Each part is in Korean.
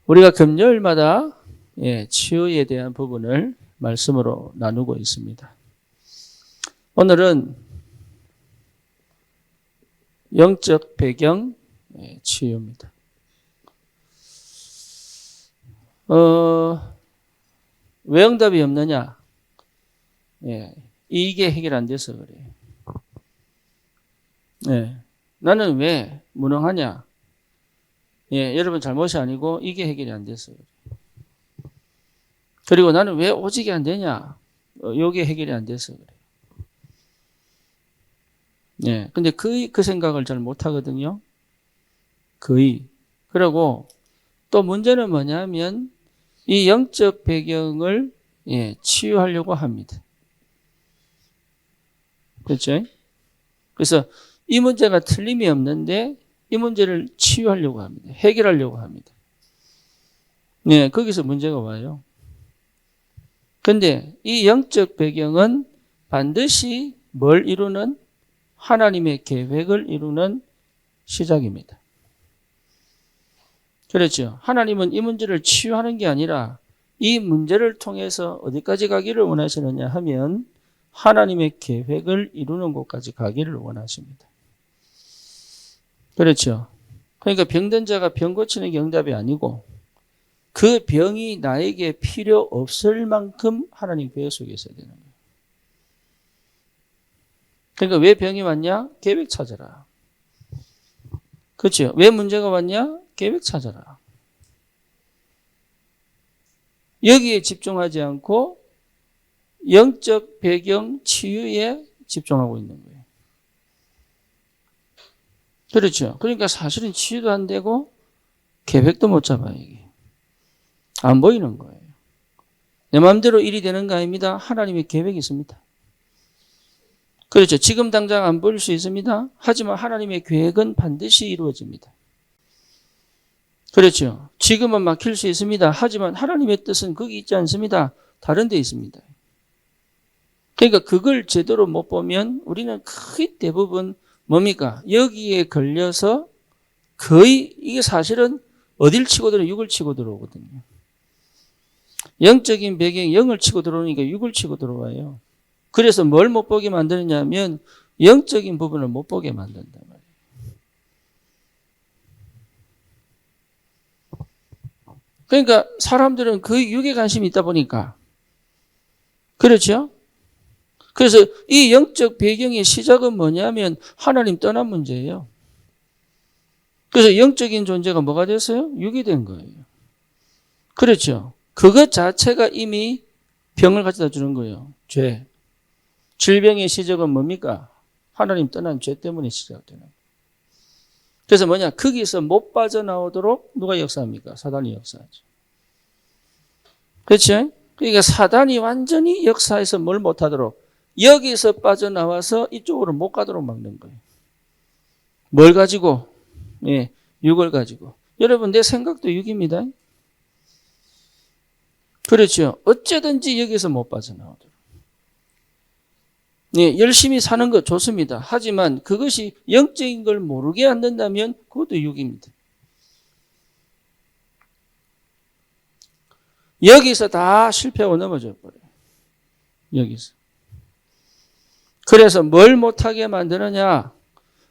우리가 금요일마다 치유에 대한 부분을 말씀으로 나누고 있습니다. 오늘은 영적 배경 치유입니다. 왜 응답이 없느냐? 이게 해결 안 돼서 그래요. 나는 왜 무능하냐? 여러분 잘못이 아니고 이게 해결이 안 돼서 그래요. 그리고 나는 왜 오직이 안 되냐? 이게 해결이 안 돼서 그래요. 근데 그 생각을 잘 못 하거든요. 그리고 또 문제는 뭐냐면 이 영적 배경을 치유하려고 합니다. 그렇죠? 그래서 이 문제가 틀림이 없는데 이 문제를 치유하려고 합니다. 해결하려고 합니다. 거기서 문제가 와요. 근데 이 영적 배경은 반드시 뭘 이루는? 하나님의 계획을 이루는 시작입니다. 그렇죠. 하나님은 이 문제를 치유하는 게 아니라 이 문제를 통해서 어디까지 가기를 원하시느냐 하면 하나님의 계획을 이루는 곳까지 가기를 원하십니다. 그렇죠. 그러니까 병든 자가 병 고치는 게 응답이 아니고 그 병이 나에게 필요 없을 만큼 하나님 계획 속에 있어야 되는 거예요. 그러니까 왜 병이 왔냐? 계획 찾아라. 그렇죠. 왜 문제가 왔냐? 계획 찾아라. 여기에 집중하지 않고 영적 배경 치유에 집중하고 있는 거예요. 그렇죠. 그러니까 사실은 치유도 안 되고 계획도 못 잡아요. 이게 안 보이는 거예요. 내 마음대로 일이 되는 거 아닙니다. 하나님의 계획이 있습니다. 그렇죠. 지금 당장 안 보일 수 있습니다. 하지만 하나님의 계획은 반드시 이루어집니다. 그렇죠. 지금은 막힐 수 있습니다. 하지만 하나님의 뜻은 거기 있지 않습니다. 다른 데 있습니다. 그러니까 그걸 제대로 못 보면 우리는 거의 대부분 뭡니까? 여기에 걸려서 거의 이게 사실은 어딜 치고 들어오면 육을 치고 들어오거든요. 영적인 배경이 영을 치고 들어오니까 육을 치고 들어와요. 그래서 뭘 못 보게 만드느냐 하면 영적인 부분을 못 보게 만든단 말이에요. 그러니까 사람들은 그 육에 관심이 있다 보니까 그렇죠? 그래서 이 영적 배경의 시작은 뭐냐면 하나님 떠난 문제예요. 그래서 영적인 존재가 뭐가 됐어요? 육이 된 거예요. 그렇죠? 그것 자체가 이미 병을 가져다 주는 거예요. 죄. 질병의 시작은 뭡니까? 하나님 떠난 죄 때문에 시작되는 거예요. 그래서 뭐냐? 거기서 못 빠져나오도록 누가 역사합니까? 사단이 역사하죠. 그렇죠? 그러니까 사단이 완전히 역사해서 뭘 못하도록 여기서 빠져나와서 이쪽으로 못 가도록 막는 거예요. 뭘 가지고? 육을 가지고. 여러분 내 생각도 육입니다. 그렇죠. 어쩌든지 여기서 못 빠져나오도록. 열심히 사는 거 좋습니다. 하지만 그것이 영적인 걸 모르게 한다면 그것도 육입니다. 여기서 다 실패하고 넘어져 버려요. 여기서. 그래서 뭘 못하게 만드느냐?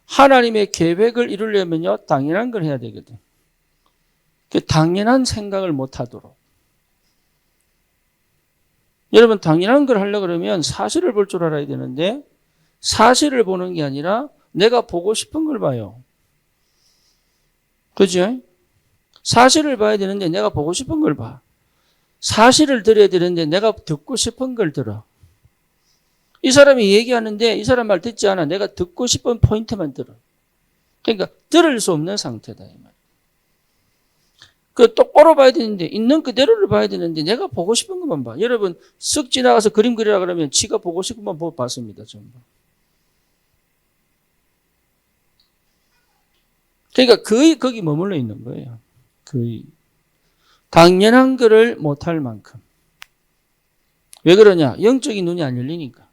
하나님의 계획을 이루려면요, 당연한 걸 해야 되거든. 그 당연한 생각을 못하도록. 여러분, 당연한 걸 하려고 그러면 사실을 볼 줄 알아야 되는데, 사실을 보는 게 아니라 내가 보고 싶은 걸 봐요. 그죠? 사실을 봐야 되는데 내가 보고 싶은 걸 봐. 사실을 들어야 되는데 내가 듣고 싶은 걸 들어. 이 사람이 얘기하는데 이 사람 말 듣지 않아. 내가 듣고 싶은 포인트만 들어. 그러니까 들을 수 없는 상태다. 이 말. 그 똑바로 봐야 되는데 있는 그대로를 봐야 되는데 내가 보고 싶은 것만 봐. 여러분 쓱 지나가서 그림 그리라 그러면 지가 보고 싶은 것만 보고 봤습니다. 전부. 그러니까 거의 거기 머물러 있는 거예요. 거의. 당연한 거를 못할 만큼. 왜 그러냐? 영적인 눈이 안 열리니까.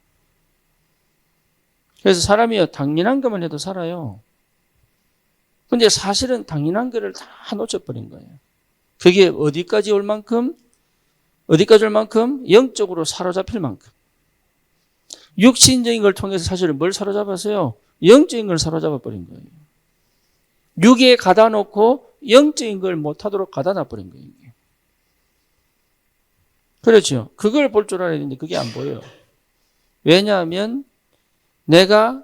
그래서 사람이요, 당연한 것만 해도 살아요. 근데 사실은 당연한 거를 다 놓쳐버린 거예요. 그게 어디까지 올 만큼? 영적으로 사로잡힐 만큼. 육신적인 걸 통해서 사실은 뭘 사로잡았어요? 영적인 걸 사로잡아 버린 거예요. 육에 가다 놓고 영적인 걸 못하도록 가다 놔버린 거예요. 그렇죠. 그걸 볼 줄 알아야 되는데 그게 안 보여요. 왜냐하면 내가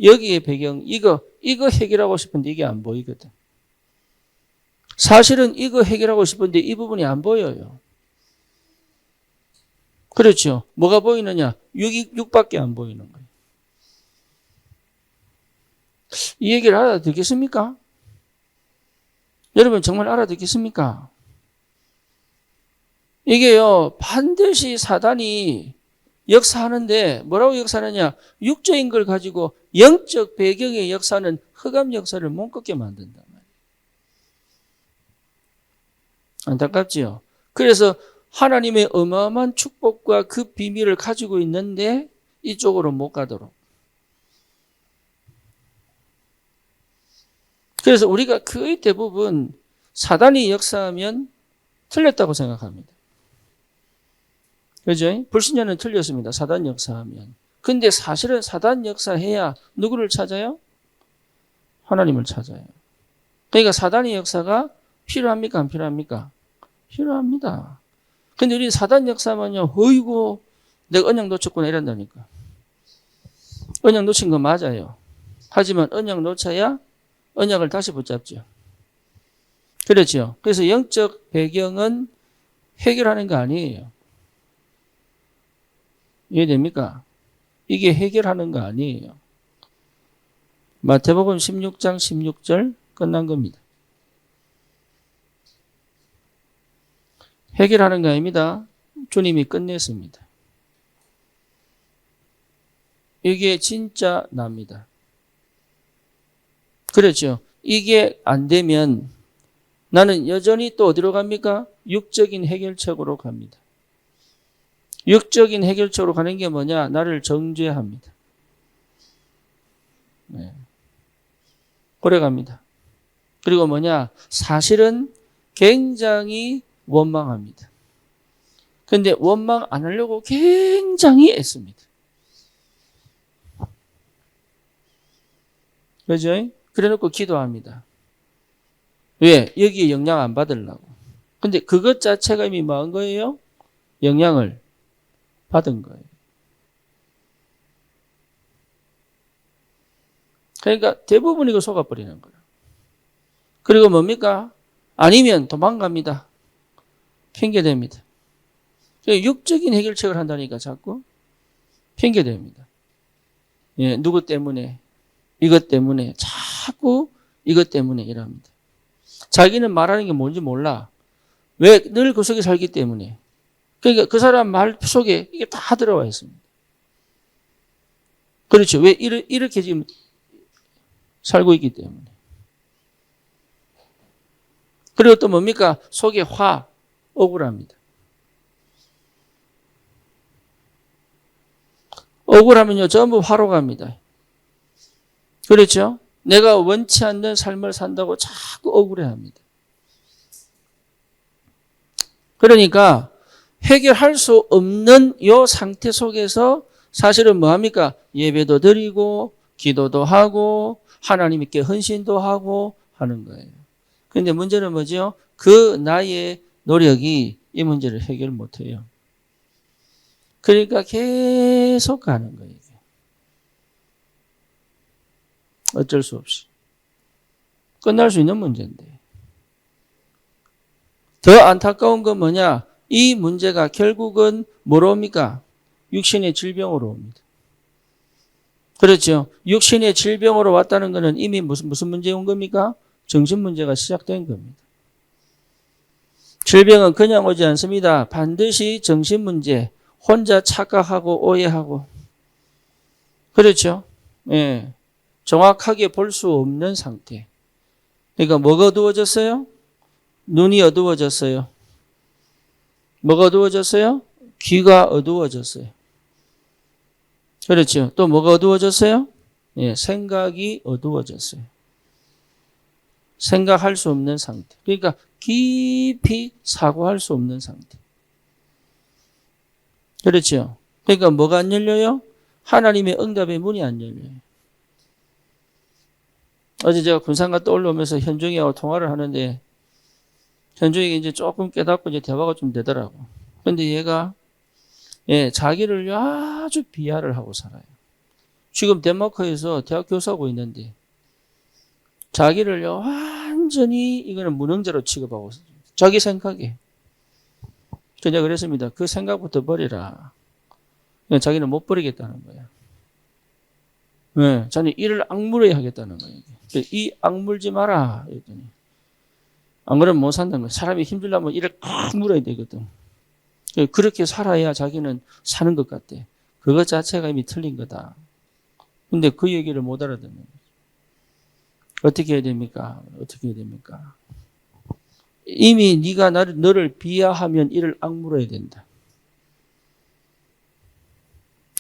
여기에 배경, 이거 해결하고 싶은데 이게 안 보이거든. 사실은 이거 해결하고 싶은데 이 부분이 안 보여요. 그렇죠. 뭐가 보이느냐? 육밖에 안 보이는 거예요. 이 얘기를 알아듣겠습니까? 여러분 정말 알아듣겠습니까? 이게요, 반드시 사단이 역사하는데 뭐라고 역사하느냐? 육적인 걸 가지고 영적 배경의 역사는 흑암 역사를 못 걷게 만든단 말이에요. 안타깝지요? 그래서 하나님의 어마어마한 축복과 그 비밀을 가지고 있는데 이쪽으로 못 가도록. 그래서 우리가 거의 대부분 사단이 역사하면 틀렸다고 생각합니다. 그죠? 불신자는 틀렸습니다. 사단 역사하면. 근데 사실은 사단 역사해야 누구를 찾아요? 하나님을 찾아요. 그러니까 사단의 역사가 필요합니까? 안 필요합니까? 필요합니다. 근데 우리 사단 역사하면요, 어이구, 내가 언약 놓쳤구나 이런다니까. 언약 놓친 거 맞아요. 하지만 언약 놓쳐야 언약을 다시 붙잡죠. 그렇죠. 그래서 영적 배경은 해결하는 거 아니에요. 이해됩니까? 이게 해결하는 거 아니에요. 마태복음 16장 16절 끝난 겁니다. 해결하는 거 아닙니다. 주님이 끝냈습니다. 이게 진짜 납니다. 그렇죠. 이게 안 되면 나는 여전히 또 어디로 갑니까? 육적인 해결책으로 갑니다. 육적인 해결책으로 가는 게 뭐냐? 나를 정죄합니다. 네. 그래 갑니다. 그리고 뭐냐? 사실은 굉장히 원망합니다. 그런데 원망 안 하려고 굉장히 애씁니다. 그죠? 그래 놓고 기도합니다. 왜? 여기에 영향 안 받으려고. 근데 그것 자체가 이미 뭐 한 거예요? 영향을 받은 거예요. 그러니까 대부분 이거 속아버리는 거예요. 그리고 뭡니까? 아니면 도망갑니다. 핑계댑니다. 육적인 해결책을 한다니까 자꾸 핑계댑니다. 예, 누구 때문에, 이것 때문에, 자꾸 이것 때문에 이럽니다. 자기는 말하는 게 뭔지 몰라. 왜? 늘 그 속에 살기 때문에. 그러니까 그 사람 말 속에 이게 다 들어와 있습니다. 그렇죠. 왜? 이렇게 지금 살고 있기 때문에. 그리고 또 뭡니까? 속에 억울합니다. 억울하면요, 전부 화로 갑니다. 그렇죠? 내가 원치 않는 삶을 산다고 자꾸 억울해합니다. 그러니까 해결할 수 없는 이 상태 속에서 사실은 뭐합니까? 예배도 드리고 기도도 하고 하나님께 헌신도 하고 하는 거예요. 그런데 문제는 뭐죠? 그 나의 노력이 이 문제를 해결 못해요. 그러니까 계속 가는 거예요. 어쩔 수 없이. 끝날 수 있는 문제인데. 더 안타까운 건 뭐냐? 이 문제가 결국은 뭐로 옵니까? 육신의 질병으로 옵니다. 그렇죠. 육신의 질병으로 왔다는 것은 이미 무슨 문제 온 겁니까? 정신 문제가 시작된 겁니다. 질병은 그냥 오지 않습니다. 반드시 정신 문제, 혼자 착각하고 오해하고. 그렇죠. 예. 정확하게 볼 수 없는 상태. 그러니까 뭐가 어두워졌어요? 눈이 어두워졌어요. 뭐가 어두워졌어요? 귀가 어두워졌어요. 그렇죠. 또 뭐가 어두워졌어요? 예, 생각이 어두워졌어요. 생각할 수 없는 상태. 그러니까 깊이 사고할 수 없는 상태. 그렇죠? 그러니까 뭐가 안 열려요? 하나님의 응답의 문이 안 열려요. 어제 제가 군산 갔다 올라오면서 현종이하고 통화를 하는데 현종이가 이제 조금 깨닫고 이제 대화가 좀 되더라고. 근데 얘가 자기를 아주 비하를 하고 살아요. 지금 덴마크에서 대학 교수하고 있는데 자기를 완전히 이거는 무능자로 취급하고 자기 생각에. 제가 그랬습니다. 그 생각부터 버리라. 자기는 못 버리겠다는 거야. 자기는 이를 악물어야 하겠다는 거예요. 이 악물지 마라. 그랬더니 안 그러면 못 산다는 거야. 사람이 힘들려면 이를 꽉 물어야 되거든. 그렇게 살아야 자기는 사는 것 같대. 그것 자체가 이미 틀린 거다. 근데 그 얘기를 못 알아듣는 거예요. 어떻게 해야 됩니까? 어떻게 해야 됩니까? 이미 네가 너를 비하하면 이를 악물어야 된다.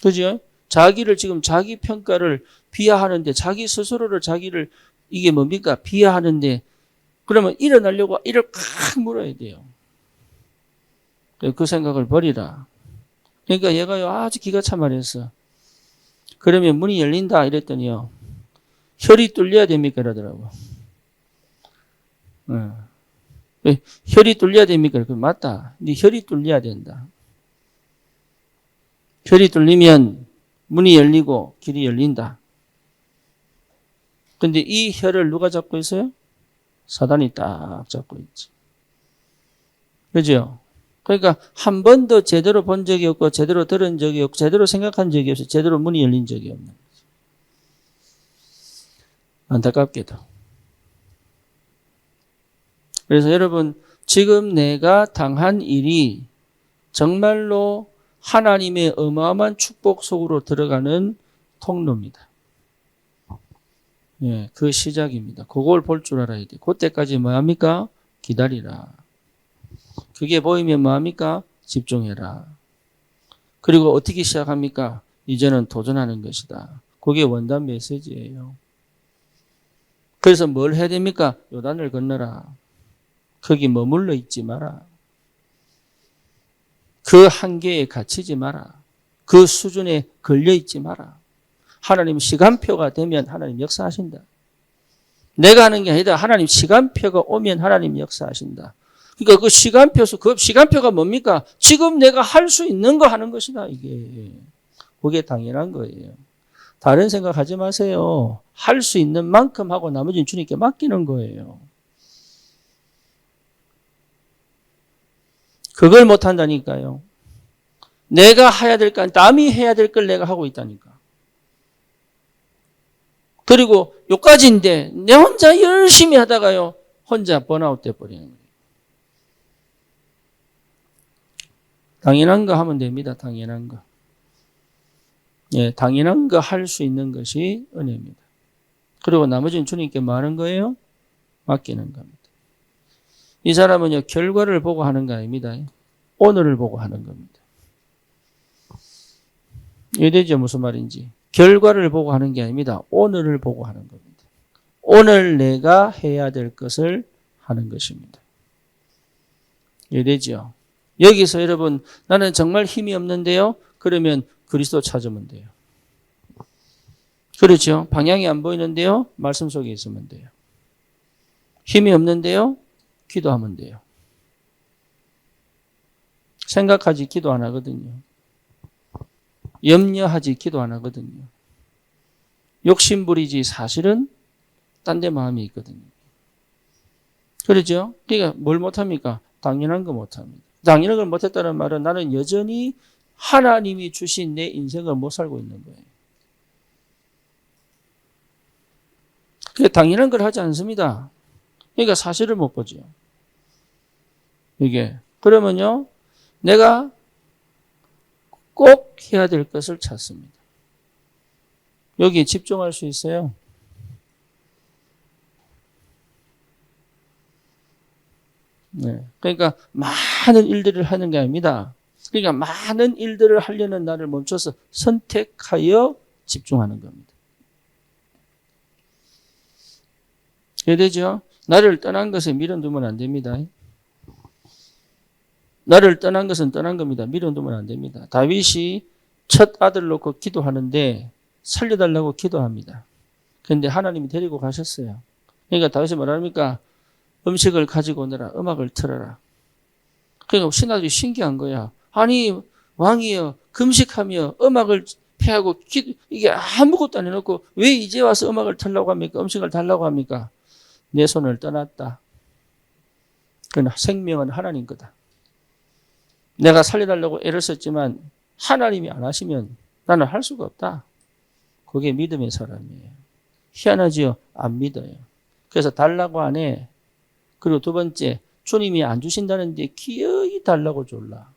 그죠? 자기를 지금 자기 평가를 비하하는데 자기 스스로를 자기를 이게 뭡니까? 비하하는데 그러면 일어나려고 이를 꽉 물어야 돼요. 그 생각을 버리라. 그러니까 얘가요 아주 기가 차 말했어. 그러면 문이 열린다 이랬더니요. 혈이 뚫려야 됩니까? 이러더라고. 혈이 뚫려야 됩니까? 그 맞다. 네 혈이 뚫려야 된다. 혈이 뚫리면 문이 열리고 길이 열린다. 근데 이 혈을 누가 잡고 있어요? 사단이 딱 잡고 있지. 그죠? 그러니까 한 번도 제대로 본 적이 없고 제대로 들은 적이 없고 제대로 생각한 적이 없어요. 제대로 문이 열린 적이 없는 거죠. 안타깝게도. 그래서 여러분 지금 내가 당한 일이 정말로 하나님의 어마어마한 축복 속으로 들어가는 통로입니다. 그 시작입니다. 그걸 볼 줄 알아야 돼. 그때까지 뭐합니까? 기다리라. 그게 보이면 뭐합니까? 집중해라. 그리고 어떻게 시작합니까? 이제는 도전하는 것이다. 그게 원단 메시지예요. 그래서 뭘 해야 됩니까? 요단을 건너라. 거기 머물러 있지 마라. 그 한계에 갇히지 마라. 그 수준에 걸려 있지 마라. 하나님 시간표가 되면 하나님 역사하신다. 내가 하는 게 아니다. 하나님 시간표가 오면 하나님 역사하신다. 그러니까 그 시간표가 뭡니까? 지금 내가 할 수 있는 거 하는 것이다. 이게. 그게 당연한 거예요. 다른 생각하지 마세요. 할 수 있는 만큼 하고 나머지는 주님께 맡기는 거예요. 그걸 못한다니까요. 내가 해야 될 거, 남이 해야 될 걸 내가 하고 있다니까. 그리고 요까지인데 내 혼자 열심히 하다가요. 혼자 번아웃 돼버리는 거예요. 당연한 거 하면 됩니다. 당연한 거. 당연한 거 할 수 있는 것이 은혜입니다. 그리고 나머지는 주님께 뭐 하는 거예요? 맡기는 겁니다. 이 사람은요, 결과를 보고 하는 거 아닙니다. 오늘을 보고 하는 겁니다. 이해되죠? 무슨 말인지. 결과를 보고 하는 게 아닙니다. 오늘을 보고 하는 겁니다. 오늘 내가 해야 될 것을 하는 것입니다. 이해되죠? 여기서 여러분, 나는 정말 힘이 없는데요? 그러면 그리스도 찾으면 돼요. 그렇죠? 방향이 안 보이는데요? 말씀 속에 있으면 돼요. 힘이 없는데요? 기도하면 돼요. 생각하지 기도 안 하거든요. 염려하지 기도 안 하거든요. 욕심 부리지 사실은 딴 데 마음이 있거든요. 그렇죠? 그러니까 뭘 못합니까? 당연한 거 못합니다. 당연한 걸 못했다는 말은 나는 여전히 하나님이 주신 내 인생을 못 살고 있는 거예요. 그게 당연한 걸 하지 않습니다. 그러니까 사실을 못 보죠. 이게. 그러면요, 내가 꼭 해야 될 것을 찾습니다. 여기에 집중할 수 있어요. 그러니까 많은 일들을 하는 게 아닙니다. 그러니까 많은 일들을 하려는 나를 멈춰서 선택하여 집중하는 겁니다. 이해되죠? 나를 떠난 것에 밀어두면 안 됩니다. 나를 떠난 것은 떠난 겁니다. 밀어두면 안 됩니다. 다윗이 첫 아들 놓고 기도하는데 살려달라고 기도합니다. 그런데 하나님이 데리고 가셨어요. 그러니까 다윗이 뭐랍니까? 음식을 가지고 오너라. 음악을 틀어라. 그러니까 신하들이 신기한 거야. 아니 왕이여 금식하며 음악을 패하고 이게 아무것도 안 해놓고 왜 이제 와서 음악을 틀라고 합니까? 음식을 달라고 합니까? 내 손을 떠났다. 그건 생명은 하나님 거다. 내가 살려달라고 애를 썼지만 하나님이 안 하시면 나는 할 수가 없다. 그게 믿음의 사람이에요. 희한하지요? 안 믿어요. 그래서 달라고 안 해. 그리고 두 번째, 주님이 안 주신다는데 기어이 달라고 졸라.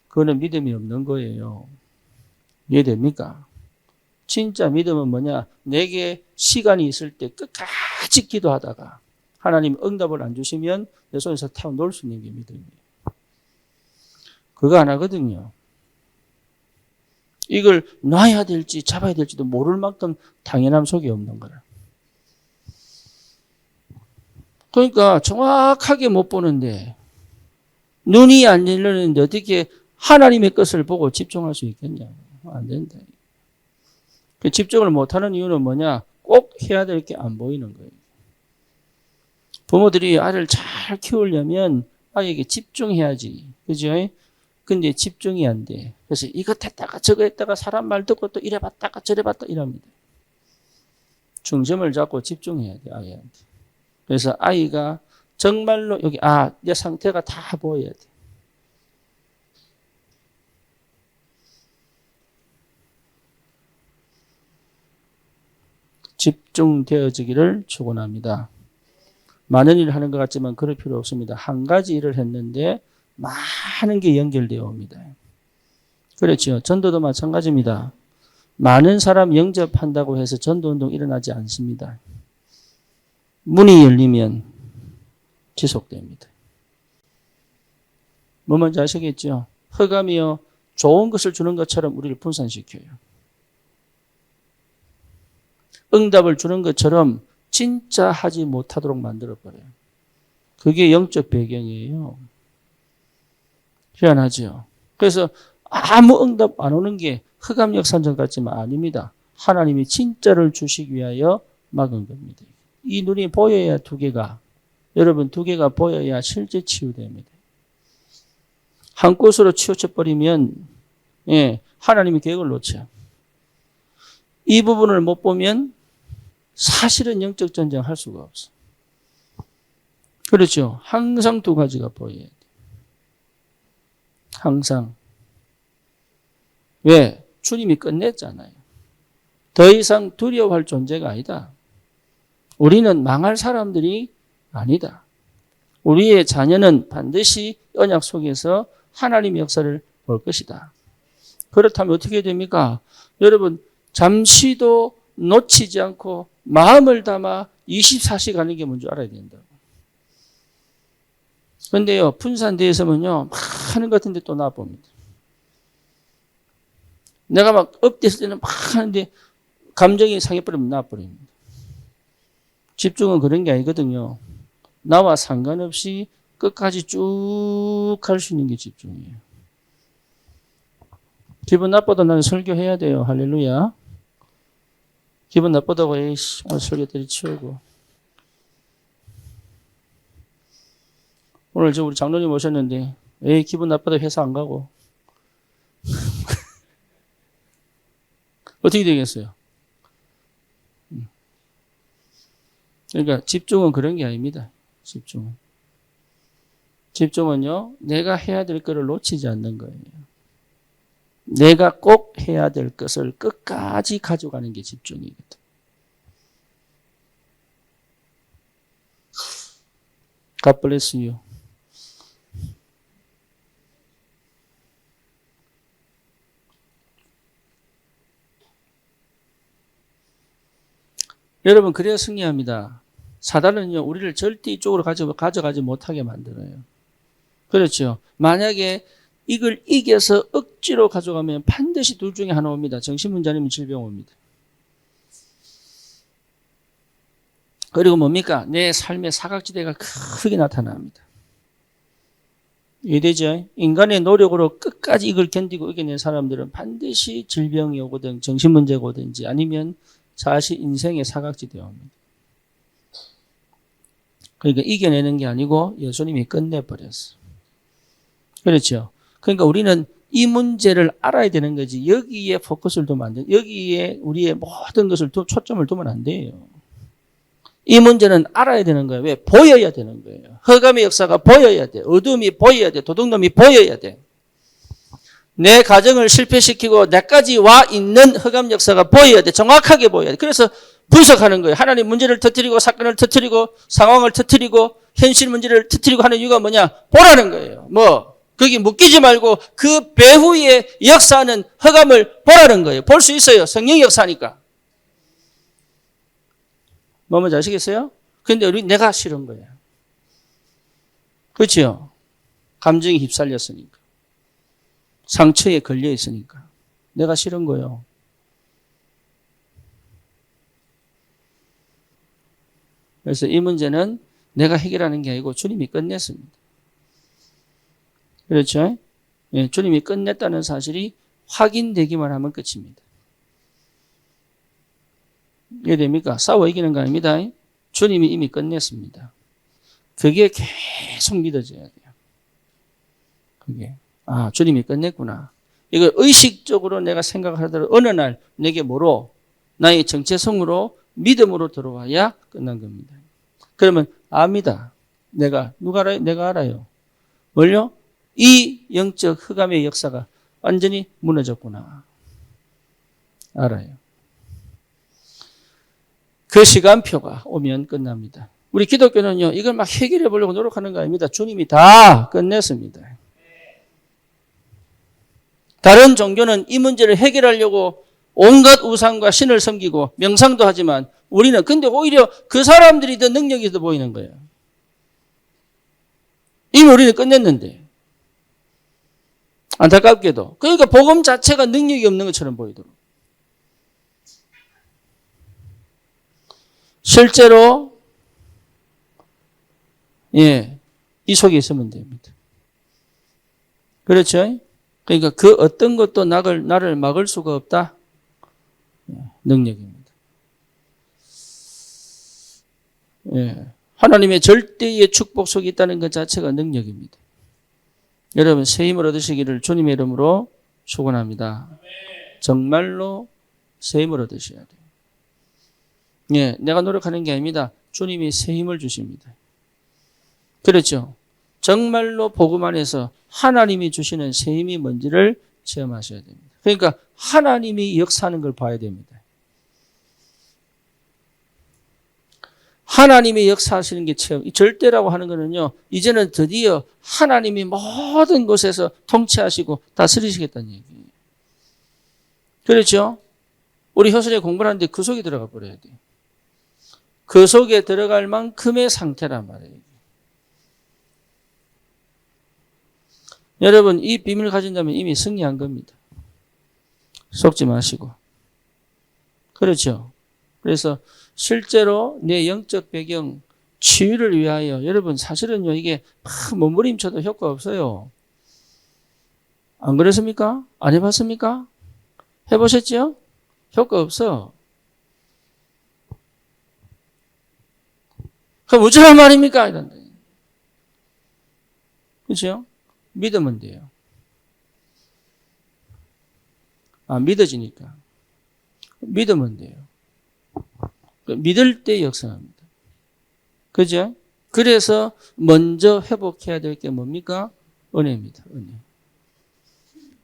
그거는 믿음이 없는 거예요. 이해됩니까? 진짜 믿음은 뭐냐? 내게 시간이 있을 때 끝까지 기도하다가 하나님 응답을 안 주시면 내 손에서 태워 놓을 수 있는 게 믿음이에요. 그거 안 하거든요. 이걸 놔야 될지 잡아야 될지도 모를 만큼 당연함 속에 없는 거라. 그러니까 정확하게 못 보는데 눈이 안 열리는데 어떻게 하나님의 것을 보고 집중할 수 있겠냐? 안 된다. 집중을 못하는 이유는 뭐냐? 꼭 해야 될 게 안 보이는 거예요. 부모들이 아이를 잘 키우려면 아이에게 집중해야지. 그죠? 근데 집중이 안 돼. 그래서 이것 했다가 저거 했다가 사람 말 듣고 또 이래 봤다가 저래 봤다 이럽니다. 중심을 잡고 집중해야 돼, 아이한테. 그래서 아이가 정말로 여기, 내 상태가 다 보여야 돼. 집중되어지기를 축원합니다. 많은 일을 하는 것 같지만 그럴 필요 없습니다. 한 가지 일을 했는데 많은 게 연결되어 옵니다. 그렇죠. 전도도 마찬가지입니다. 많은 사람 영접한다고 해서 전도운동 일어나지 않습니다. 문이 열리면 지속됩니다. 뭐 뭔지 아시겠죠? 흑암이요. 좋은 것을 주는 것처럼 우리를 분산시켜요. 응답을 주는 것처럼 진짜 하지 못하도록 만들어버려요. 그게 영적 배경이에요. 희한하죠. 그래서 아무 응답 안 오는 게 흑암 역산전 같지만 아닙니다. 하나님이 진짜를 주시기 위하여 막은 겁니다. 이 눈이 보여야 두 개가, 여러분 두 개가 보여야 실제 치유됩니다. 한 곳으로 치우쳐버리면 하나님의 계획을 놓쳐요. 이 부분을 못 보면 사실은 영적 전쟁 할 수가 없어. 그렇죠. 항상 두 가지가 보여야 돼. 항상. 왜? 주님이 끝냈잖아요. 더 이상 두려워할 존재가 아니다. 우리는 망할 사람들이 아니다. 우리의 자녀는 반드시 언약 속에서 하나님의 역사를 볼 것이다. 그렇다면 어떻게 됩니까? 여러분, 잠시도 놓치지 않고 마음을 담아 24시 가는 게 뭔지 알아야 된다고. 그런데요, 분산되어서면요, 막 하는 것 같은데 또 나와봅니다. 내가 막 업됐을 때는 막 하는데 감정이 상해버리면 나와버립니다. 집중은 그런 게 아니거든요. 나와 상관없이 끝까지 쭉 할 수 있는 게 집중이에요. 기분 나빠도 나는 설교해야 돼요. 할렐루야. 기분 나쁘다고 오늘 설교 때려치우고. 오늘 우리 장로님 오셨는데 기분 나쁘다고 회사 안 가고. 어떻게 되겠어요? 그러니까 집중은 그런 게 아닙니다. 집중은요, 내가 해야 될 것을 놓치지 않는 거예요. 내가 꼭 해야 될 것을 끝까지 가져가는 게 집중이거든. God bless you. 여러분, 그래야 승리합니다. 사단은요, 우리를 절대 이쪽으로 가져가지 못하게 만들어요. 그렇죠. 만약에 이걸 이겨서 억지로 가져가면 반드시 둘 중에 하나 옵니다. 정신문제 아니면 질병 옵니다. 그리고 뭡니까? 내 삶의 사각지대가 크게 나타납니다. 이해되죠? 인간의 노력으로 끝까지 이걸 견디고 이겨낸 사람들은 반드시 질병이 오거든, 정신문제가 오든지 아니면 자신 인생의 사각지대에 옵니다. 그러니까 이겨내는 게 아니고 예수님이 끝내버렸어. 그렇죠? 그러니까 우리는 이 문제를 알아야 되는 거지. 여기에 포커스를 두면 안 돼. 여기에 우리의 모든 것을 초점을 두면 안 돼요. 이 문제는 알아야 되는 거예요. 왜? 보여야 되는 거예요. 흑암의 역사가 보여야 돼. 어둠이 보여야 돼. 도둑놈이 보여야 돼. 내 가정을 실패시키고 내까지 와 있는 흑암 역사가 보여야 돼. 정확하게 보여야 돼. 그래서 분석하는 거예요. 하나님 문제를 터뜨리고 사건을 터뜨리고 상황을 터뜨리고 현실 문제를 터뜨리고 하는 이유가 뭐냐? 보라는 거예요. 뭐 거기 묶이지 말고 그 배후에 역사하는 흑암을 보라는 거예요. 볼 수 있어요. 성령의 역사니까. 뭔지 아시겠어요? 근데 내가 싫은 거예요. 그렇죠? 감정이 휩쓸렸으니까. 상처에 걸려 있으니까. 내가 싫은 거예요. 그래서 이 문제는 내가 해결하는 게 아니고 주님이 끝냈습니다. 그렇죠? 예, 주님이 끝냈다는 사실이 확인되기만 하면 끝입니다. 이해됩니까? 싸워 이기는 거 아닙니다. 주님이 이미 끝냈습니다. 그게 계속 믿어져야 돼요. 그게. 아, 주님이 끝냈구나. 이걸 의식적으로 내가 생각하더라도 어느 날 내게 뭐로? 나의 정체성으로 믿음으로 들어와야 끝난 겁니다. 그러면 압니다. 누가 알아요? 내가 알아요. 뭘요? 이 영적 흑암의 역사가 완전히 무너졌구나. 알아요. 그 시간표가 오면 끝납니다. 우리 기독교는요, 이걸 막 해결해 보려고 노력하는 거 아닙니다. 주님이 다 끝냈습니다. 다른 종교는 이 문제를 해결하려고 온갖 우상과 신을 섬기고 명상도 하지만 우리는 근데 오히려 그 사람들이 더 능력이 더 보이는 거예요. 이미 우리는 끝냈는데. 안타깝게도. 그러니까 복음 자체가 능력이 없는 것처럼 보이도록. 실제로 이 속에 있으면 됩니다. 그렇죠? 그러니까 그 어떤 것도 나를 막을 수가 없다. 능력입니다. 하나님의 절대의 축복 속에 있다는 것 자체가 능력입니다. 여러분 새 힘을 얻으시기를 주님의 이름으로 축원합니다. 정말로 새 힘을 얻으셔야 돼요. 내가 노력하는 게 아닙니다. 주님이 새 힘을 주십니다. 그렇죠? 정말로 복음 안에서 하나님이 주시는 새 힘이 뭔지를 체험하셔야 됩니다. 그러니까 하나님이 역사하는 걸 봐야 됩니다. 하나님이 역사하시는 게 체험. 이 절대라고 하는 거는요, 이제는 드디어 하나님이 모든 곳에서 통치하시고 다스리시겠다는 얘기예요. 그렇죠? 우리 효선에 공부를 하는데 그 속에 들어가 버려야 돼요. 그 속에 들어갈 만큼의 상태란 말이에요. 여러분, 이 비밀을 가진다면 이미 승리한 겁니다. 속지 마시고. 그렇죠? 그래서 실제로 내 영적 배경 치유를 위하여 여러분 사실은요 이게 막 몸부림쳐도 효과 없어요. 안 그렇습니까? 안 해봤습니까? 해보셨죠? 효과 없어. 그럼 어쩌란 말입니까? 이런데. 그렇죠? 믿으면 돼요. 믿어지니까. 믿으면 돼요. 믿을 때 역사합니다. 그죠? 그래서 먼저 회복해야 될 게 뭡니까? 은혜입니다. 은혜.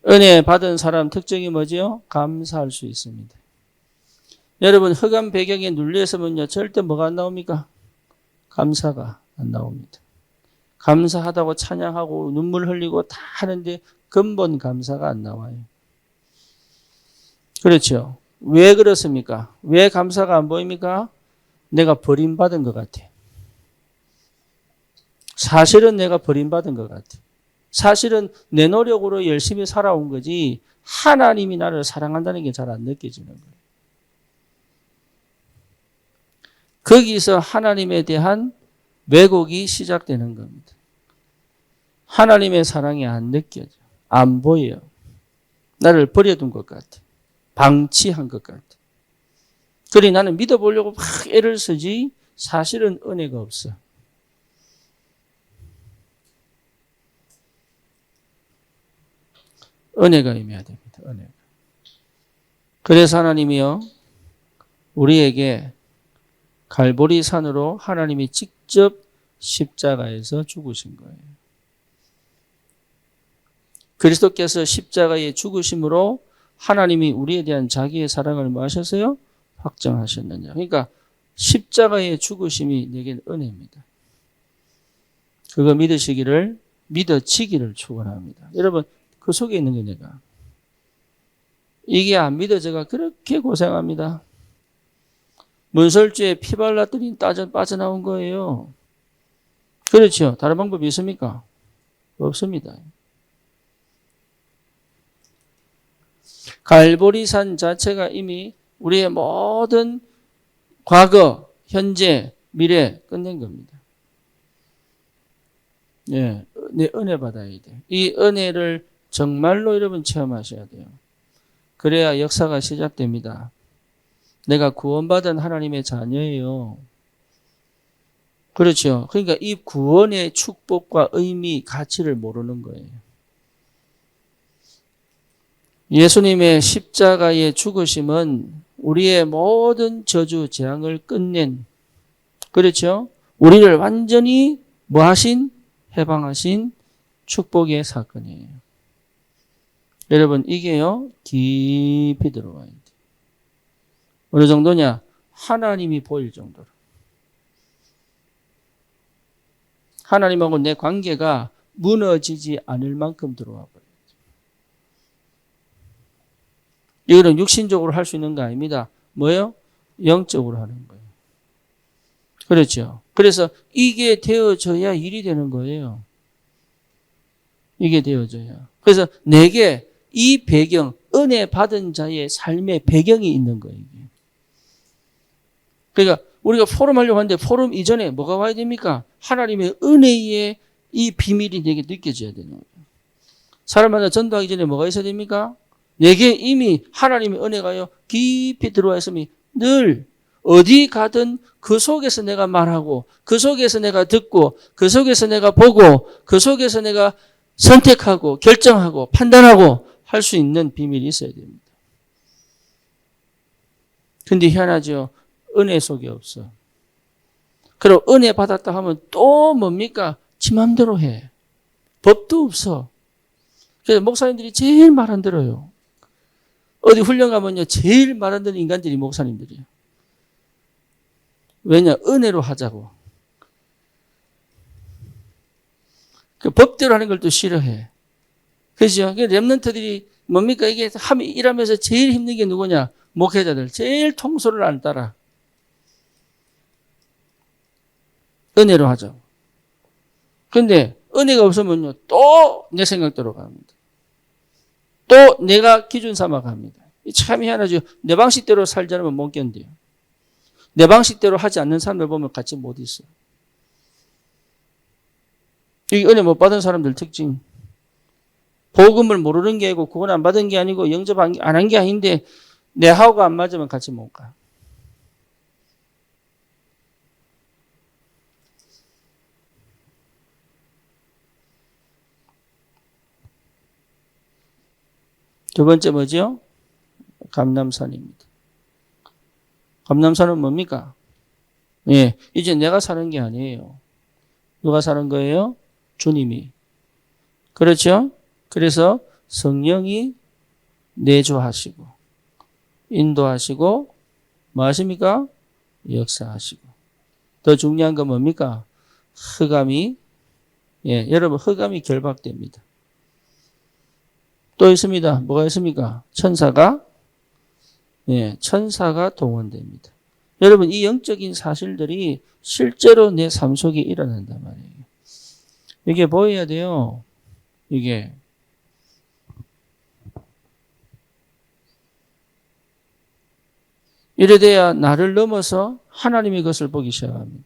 은혜 받은 사람 특징이 뭐지요? 감사할 수 있습니다. 여러분 흑암 배경에 눌려있으면요 절대 뭐가 안 나옵니까? 감사가 안 나옵니다. 감사하다고 찬양하고 눈물 흘리고 다 하는데 근본 감사가 안 나와요. 그렇죠? 왜 그렇습니까? 왜 감사가 안 보입니까? 내가 버림받은 것 같아. 사실은 내가 버림받은 것 같아. 사실은 내 노력으로 열심히 살아온 거지 하나님이 나를 사랑한다는 게 잘 안 느껴지는 거예요. 거기서 하나님에 대한 왜곡이 시작되는 겁니다. 하나님의 사랑이 안 느껴져. 안 보여. 나를 버려둔 것 같아. 방치한 것 같아. 그래 나는 믿어보려고 막 애를 쓰지 사실은 은혜가 없어. 은혜가 임해야 됩니다. 은혜가. 그래서 하나님이요 우리에게 갈보리 산으로 하나님이 직접 십자가에서 죽으신 거예요. 그리스도께서 십자가에 죽으심으로 하나님이 우리에 대한 자기의 사랑을 뭐 하셨어요? 확정하셨느냐. 그러니까 십자가의 죽으심이 내겐 은혜입니다. 그거 믿어지기를 축원합니다. 여러분 그 속에 있는 게 내가. 이게 안 믿어져가 그렇게 고생합니다. 문설주에 피 발랐더니 빠져나온 거예요. 그렇죠. 다른 방법이 있습니까? 없습니다. 갈보리산 자체가 이미 우리의 모든 과거, 현재, 미래 끝낸 겁니다. 예, 내 은혜 받아야 돼. 이 은혜를 정말로 여러분 체험하셔야 돼요. 그래야 역사가 시작됩니다. 내가 구원받은 하나님의 자녀예요. 그렇죠. 그러니까 이 구원의 축복과 의미, 가치를 모르는 거예요. 예수님의 십자가의 죽으심은 우리의 모든 저주, 재앙을 끝낸, 그렇죠? 우리를 완전히 뭐 하신? 해방하신 축복의 사건이에요. 여러분, 이게요, 깊이 들어와야 돼요. 어느 정도냐? 하나님이 보일 정도로. 하나님하고 내 관계가 무너지지 않을 만큼 들어와 버려요. 이거는 육신적으로 할 수 있는 거 아닙니다. 뭐예요? 영적으로 하는 거예요. 그렇죠. 그래서 이게 되어져야 일이 되는 거예요. 이게 되어져야. 그래서 내게 이 배경, 은혜 받은 자의 삶의 배경이 있는 거예요. 이게. 그러니까 우리가 포럼 하려고 하는데 포럼 이전에 뭐가 와야 됩니까? 하나님의 은혜의 이 비밀이 내게 느껴져야 되는 거예요. 사람마다 전도하기 전에 뭐가 있어야 됩니까? 내게 이미 하나님의 은혜가요 깊이 들어와 있으면 늘 어디 가든 그 속에서 내가 말하고 그 속에서 내가 듣고 그 속에서 내가 보고 그 속에서 내가 선택하고 결정하고 판단하고 할 수 있는 비밀이 있어야 됩니다. 근데 희한하죠. 은혜 속에 없어. 그럼 은혜 받았다 하면 또 뭡니까? 지 맘대로 해. 법도 없어. 그래서 목사님들이 제일 말 안 들어요. 어디 훈련 가면요. 제일 말 안 듣는 인간들이 목사님들이에요. 왜냐? 은혜로 하자고. 그 법대로 하는 걸 또 싫어해. 그죠? 렘넌트들이 뭡니까? 이게 일하면서 제일 힘든 게 누구냐? 목회자들. 제일 통솔을 안 따라. 은혜로 하자고. 근데 은혜가 없으면요. 또 내 생각대로 갑니다. 또 내가 기준 삼아 갑니다. 참 희한하죠. 내 방식대로 살지 않으면 못 견뎌요. 내 방식대로 하지 않는 사람들 보면 같이 못 있어. 이 은혜 못 받은 사람들 특징. 복음을 모르는 게 아니고 구원 안 받은 게 아니고 영접 안 한 게 아닌데 내 하우가 안 맞으면 같이 못 가. 두 번째 뭐죠? 감람산입니다. 감람산은 뭡니까? 예, 이제 내가 사는 게 아니에요. 누가 사는 거예요? 주님이. 그렇죠? 그래서 성령이 내주하시고 인도하시고 뭐 하십니까? 역사하시고. 더 중요한 건 뭡니까? 흑암이 여러분 흑암이 결박됩니다. 또 있습니다. 뭐가 있습니까? 천사가 동원됩니다. 여러분 이 영적인 사실들이 실제로 내 삶 속에 일어난단 말이에요. 이게 보여야 돼요. 이게 이래 돼야 나를 넘어서 하나님의 것을 보기 시작합니다.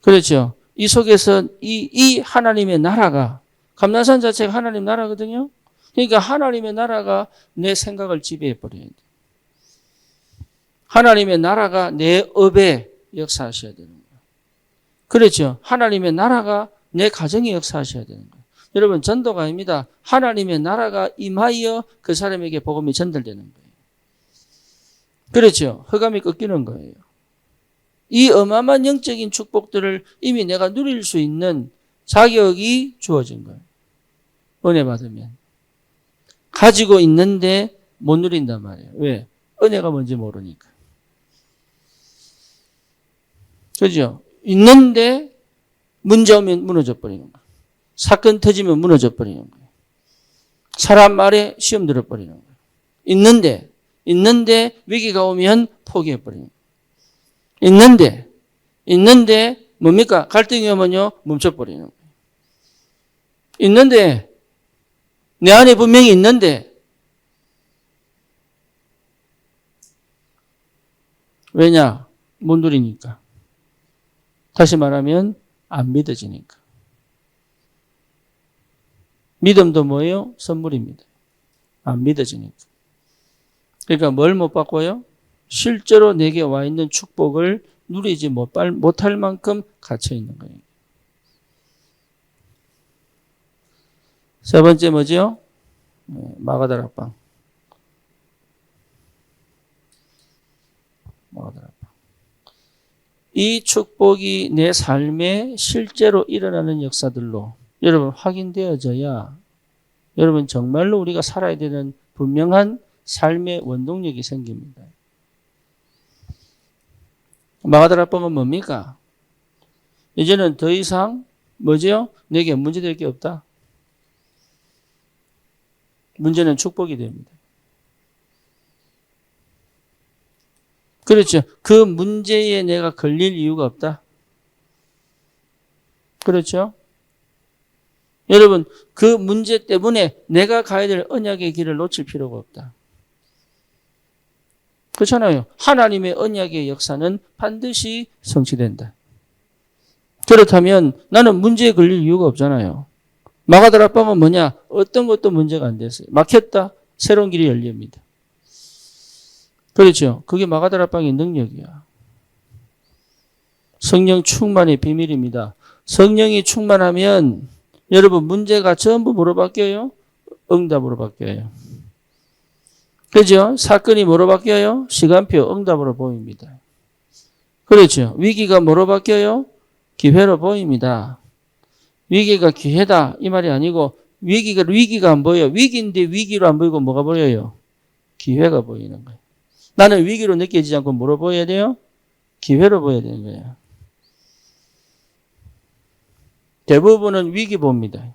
그렇죠? 이 속에서 이 하나님의 나라가, 감난산 자체가 하나님 나라거든요. 그러니까 하나님의 나라가 내 생각을 지배해버려야 돼. 하나님의 나라가 내 업에 역사하셔야 되는 거예요. 그렇죠? 하나님의 나라가 내 가정에 역사하셔야 되는 거예요. 여러분, 전도가 아닙니다. 하나님의 나라가 임하여 그 사람에게 복음이 전달되는 거예요. 그렇죠? 흑암이 꺾이는 거예요. 이 어마어마한 영적인 축복들을 이미 내가 누릴 수 있는 자격이 주어진 거예요. 은혜 받으면. 가지고 있는데 못 누린단 말이에요. 왜? 은혜가 뭔지 모르니까. 그죠? 있는데 문제 오면 무너져 버리는 거예요. 사건 터지면 무너져 버리는 거예요. 사람 말에 시험 들어 버리는 거예요. 있는데 위기가 오면 포기해 버리는 거예요. 있는데 뭡니까? 갈등이 오면요 멈춰 버리는 거예요. 있는데 내 안에 분명히 있는데 왜냐? 못 누리니까. 다시 말하면 안 믿어지니까. 믿음도 뭐예요? 선물입니다. 안 믿어지니까. 그러니까 뭘 못 바꿔요? 실제로 내게 와 있는 축복을 누리지 못할 만큼 갇혀 있는 거예요. 세 번째 뭐죠? 마가다락방. 이 축복이 내 삶에 실제로 일어나는 역사들로 여러분 확인되어져야 여러분 정말로 우리가 살아야 되는 분명한 삶의 원동력이 생깁니다. 마가다락방은 뭡니까? 이제는 더 이상 뭐죠? 내게 문제될 게 없다. 문제는 축복이 됩니다. 그렇죠. 그 문제에 내가 걸릴 이유가 없다. 그렇죠. 여러분, 그 문제 때문에 내가 가야 될 언약의 길을 놓칠 필요가 없다. 그렇잖아요. 하나님의 언약의 역사는 반드시 성취된다. 그렇다면 나는 문제에 걸릴 이유가 없잖아요. 마가다락방은 뭐냐? 어떤 것도 문제가 안 됐어요. 막혔다. 새로운 길이 열립니다. 그렇죠. 그게 마가다락방의 능력이야. 성령 충만의 비밀입니다. 성령이 충만하면 여러분 문제가 전부 뭐로 바뀌어요? 응답으로 바뀌어요. 그죠? 사건이 뭐로 바뀌어요? 시간표 응답으로 보입니다. 그렇죠. 위기가 뭐로 바뀌어요? 기회로 보입니다. 위기가 기회다 이 말이 아니고 위기가 안 보여요. 위기인데 위기로 안 보이고 뭐가 보여요? 기회가 보이는 거예요. 나는 위기로 느껴지지 않고 뭐로 보여야 돼요? 기회로 보여야 되는 거예요. 대부분은 위기 봅니다.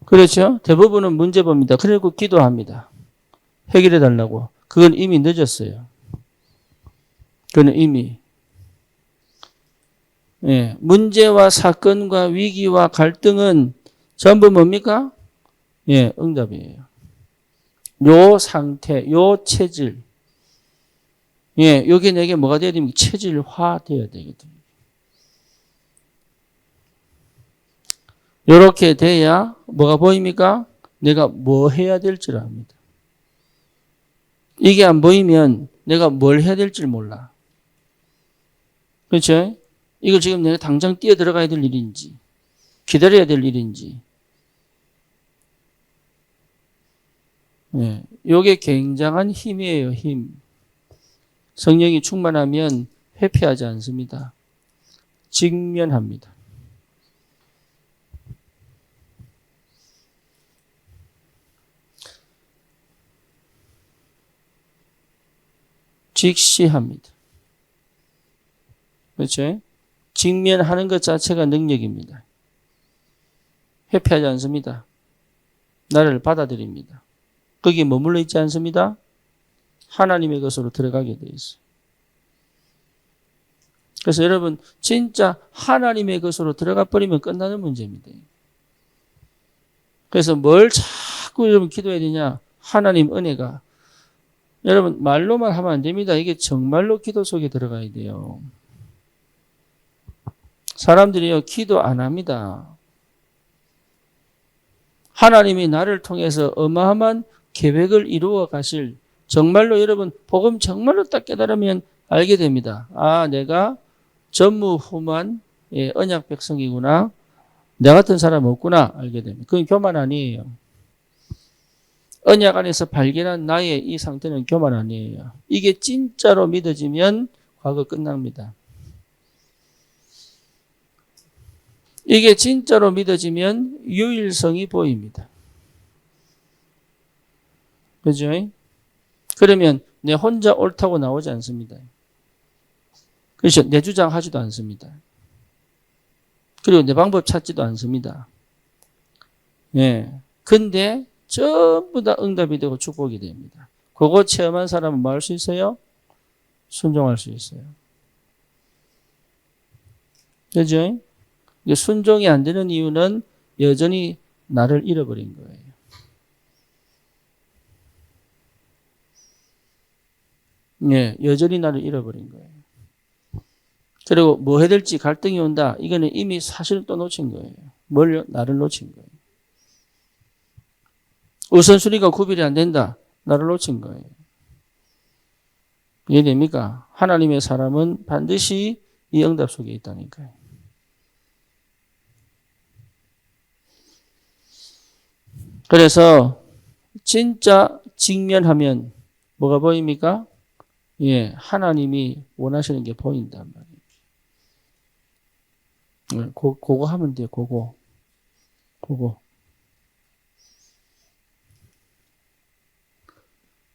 그렇죠? 대부분은 문제 봅니다. 그리고 기도합니다. 해결해 달라고. 그건 이미 늦었어요. 그건 이미. 예, 문제와 사건과 위기와 갈등은 전부 뭡니까? 예, 응답이에요. 요 상태, 요 체질. 예, 요게 내게 뭐가 돼야 됩니까? 체질화 돼야 되거든요. 요렇게 돼야 뭐가 보입니까? 내가 뭐 해야 될지를 압니다. 이게 안 보이면 내가 뭘 해야 될지 몰라. 그렇죠? 이걸 지금 내가 당장 뛰어 들어가야 될 일인지, 기다려야 될 일인지. 네, 이게 굉장한 힘이에요, 힘. 성령이 충만하면 회피하지 않습니다. 직면합니다. 직시합니다. 그렇죠? 직면하는 것 자체가 능력입니다. 회피하지 않습니다. 나를 받아들입니다. 거기에 머물러 있지 않습니다. 하나님의 것으로 들어가게 되어 있어요. 그래서 여러분 진짜 하나님의 것으로 들어가 버리면 끝나는 문제입니다. 그래서 뭘 자꾸 여러분 기도해야 되냐? 하나님 은혜가 여러분 말로만 하면 안 됩니다. 이게 정말로 기도 속에 들어가야 돼요. 사람들이요 기도 안 합니다. 하나님이 나를 통해서 어마어마한 계획을 이루어 가실, 정말로 여러분 복음 정말로 딱 깨달으면 알게 됩니다. 아, 내가 전무후무한 언약 백성이구나. 내 같은 사람 없구나 알게 됩니다. 그건 교만 아니에요. 언약 안에서 발견한 나의 이 상태는 교만 아니에요. 이게 진짜로 믿어지면 과거 끝납니다. 이게 진짜로 믿어지면 유일성이 보입니다. 그죠? 그러면 내 혼자 옳다고 나오지 않습니다. 그렇죠? 내 주장하지도 않습니다. 그리고 내 방법 찾지도 않습니다. 예. 근데 전부 다 응답이 되고 축복이 됩니다. 그거 체험한 사람은 뭐 할 수 있어요? 순종할 수 있어요. 그죠? 순종이 안 되는 이유는 여전히 나를 잃어버린 거예요. 예, 여전히 나를 잃어버린 거예요. 그리고 뭐 해야 될지 갈등이 온다. 이거는 이미 사실을 또 놓친 거예요. 뭘요? 나를 놓친 거예요. 우선순위가 구별이 안 된다. 나를 놓친 거예요. 이해됩니까? 하나님의 사람은 반드시 이 응답 속에 있다니까요. 그래서 진짜 직면하면 뭐가 보입니까? 예, 하나님이 원하시는 게 보인단 말이에요. 그거 하면 돼요. 그거.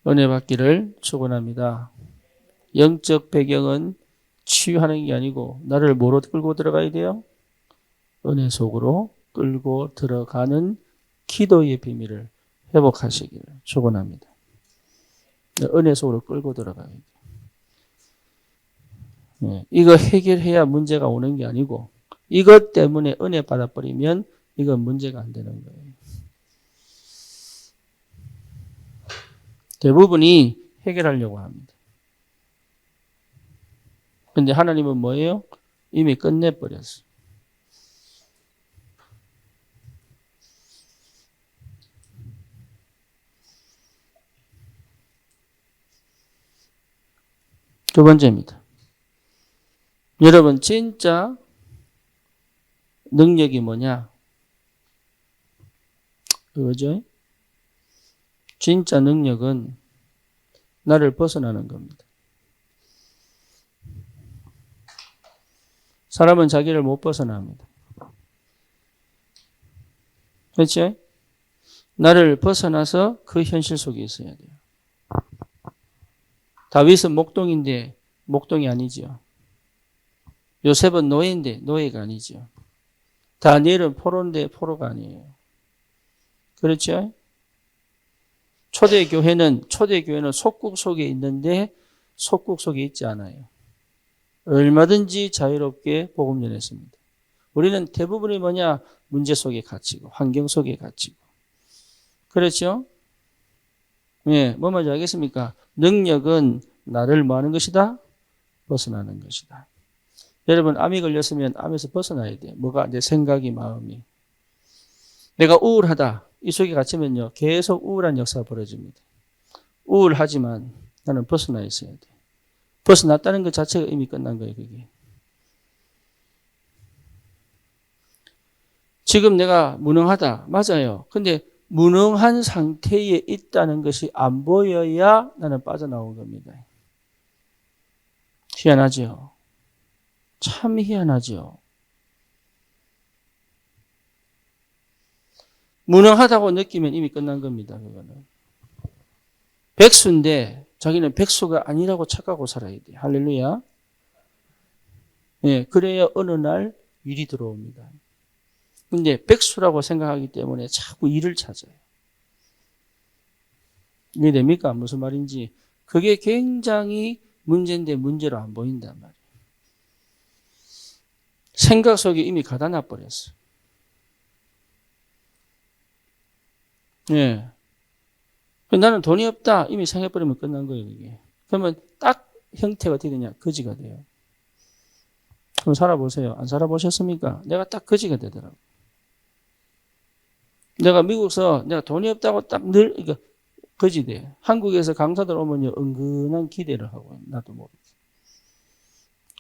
은혜 받기를 축원합니다. 영적 배경은 치유하는 게 아니고 나를 뭐로 끌고 들어가야 돼요? 은혜 속으로 끌고 들어가는 기도의 비밀을 회복하시기를 축원합니다. 은혜 속으로 끌고 들어가야 돼요. 네, 이거 해결해야 문제가 오는 게 아니고 이것 때문에 은혜 받아버리면 이건 문제가 안 되는 거예요. 대부분이 해결하려고 합니다. 근데 하나님은 뭐예요? 이미 끝내버렸어. 두 번째입니다. 여러분 진짜 능력이 뭐냐? 그거죠? 진짜 능력은 나를 벗어나는 겁니다. 사람은 자기를 못 벗어납니다. 그렇죠? 나를 벗어나서 그 현실 속에 있어야 돼요. 다윗은 목동인데 목동이 아니죠. 요셉은 노예인데 노예가 아니죠. 다니엘은 포로인데 포로가 아니에요. 그렇죠? 초대교회는 속국 속에 있는데 속국 속에 있지 않아요. 얼마든지 자유롭게 복음 전했습니다. 우리는 대부분이 뭐냐? 문제 속에 갇히고 환경 속에 갇히고. 그렇죠? 예, 뭐 말인지 알겠습니까? 능력은 나를 뭐 하는 것이다? 벗어나는 것이다. 여러분 암이 걸렸으면 암에서 벗어나야 돼요. 뭐가? 내 생각이 마음이. 내가 우울하다. 이 속에 갇히면요. 계속 우울한 역사가 벌어집니다. 우울하지만 나는 벗어나 있어야 돼. 벗어났다는 것 자체가 이미 끝난 거예요. 그게. 지금 내가 무능하다. 맞아요. 근데 무능한 상태에 있다는 것이 안 보여야 나는 빠져나온 겁니다. 희한하죠. 참 희한하죠. 무능하다고 느끼면 이미 끝난 겁니다. 그거는. 백수인데 자기는 백수가 아니라고 착각하고 살아야 돼요. 할렐루야. 예, 그래야 어느 날 일이 들어옵니다. 근데 백수라고 생각하기 때문에 자꾸 일을 찾아요. 이해됩니까? 무슨 말인지. 그게 굉장히 문제인데 문제로 안 보인단 말이에요. 생각 속에 이미 가다 나는 돈이 없다. 이미 생각해버리면 끝난 거예요, 이게. 그러면 딱 형태가 어떻게 되냐? 거지가 돼요. 그럼 살아보세요. 안 살아보셨습니까? 내가 딱 거지가 되더라고요. 내가 미국에서 내가 돈이 없다고 딱 늘, 그러니까 거지 돼. 한국에서 강사들 오면요, 은근한 기대를 하고, 나도 모르게.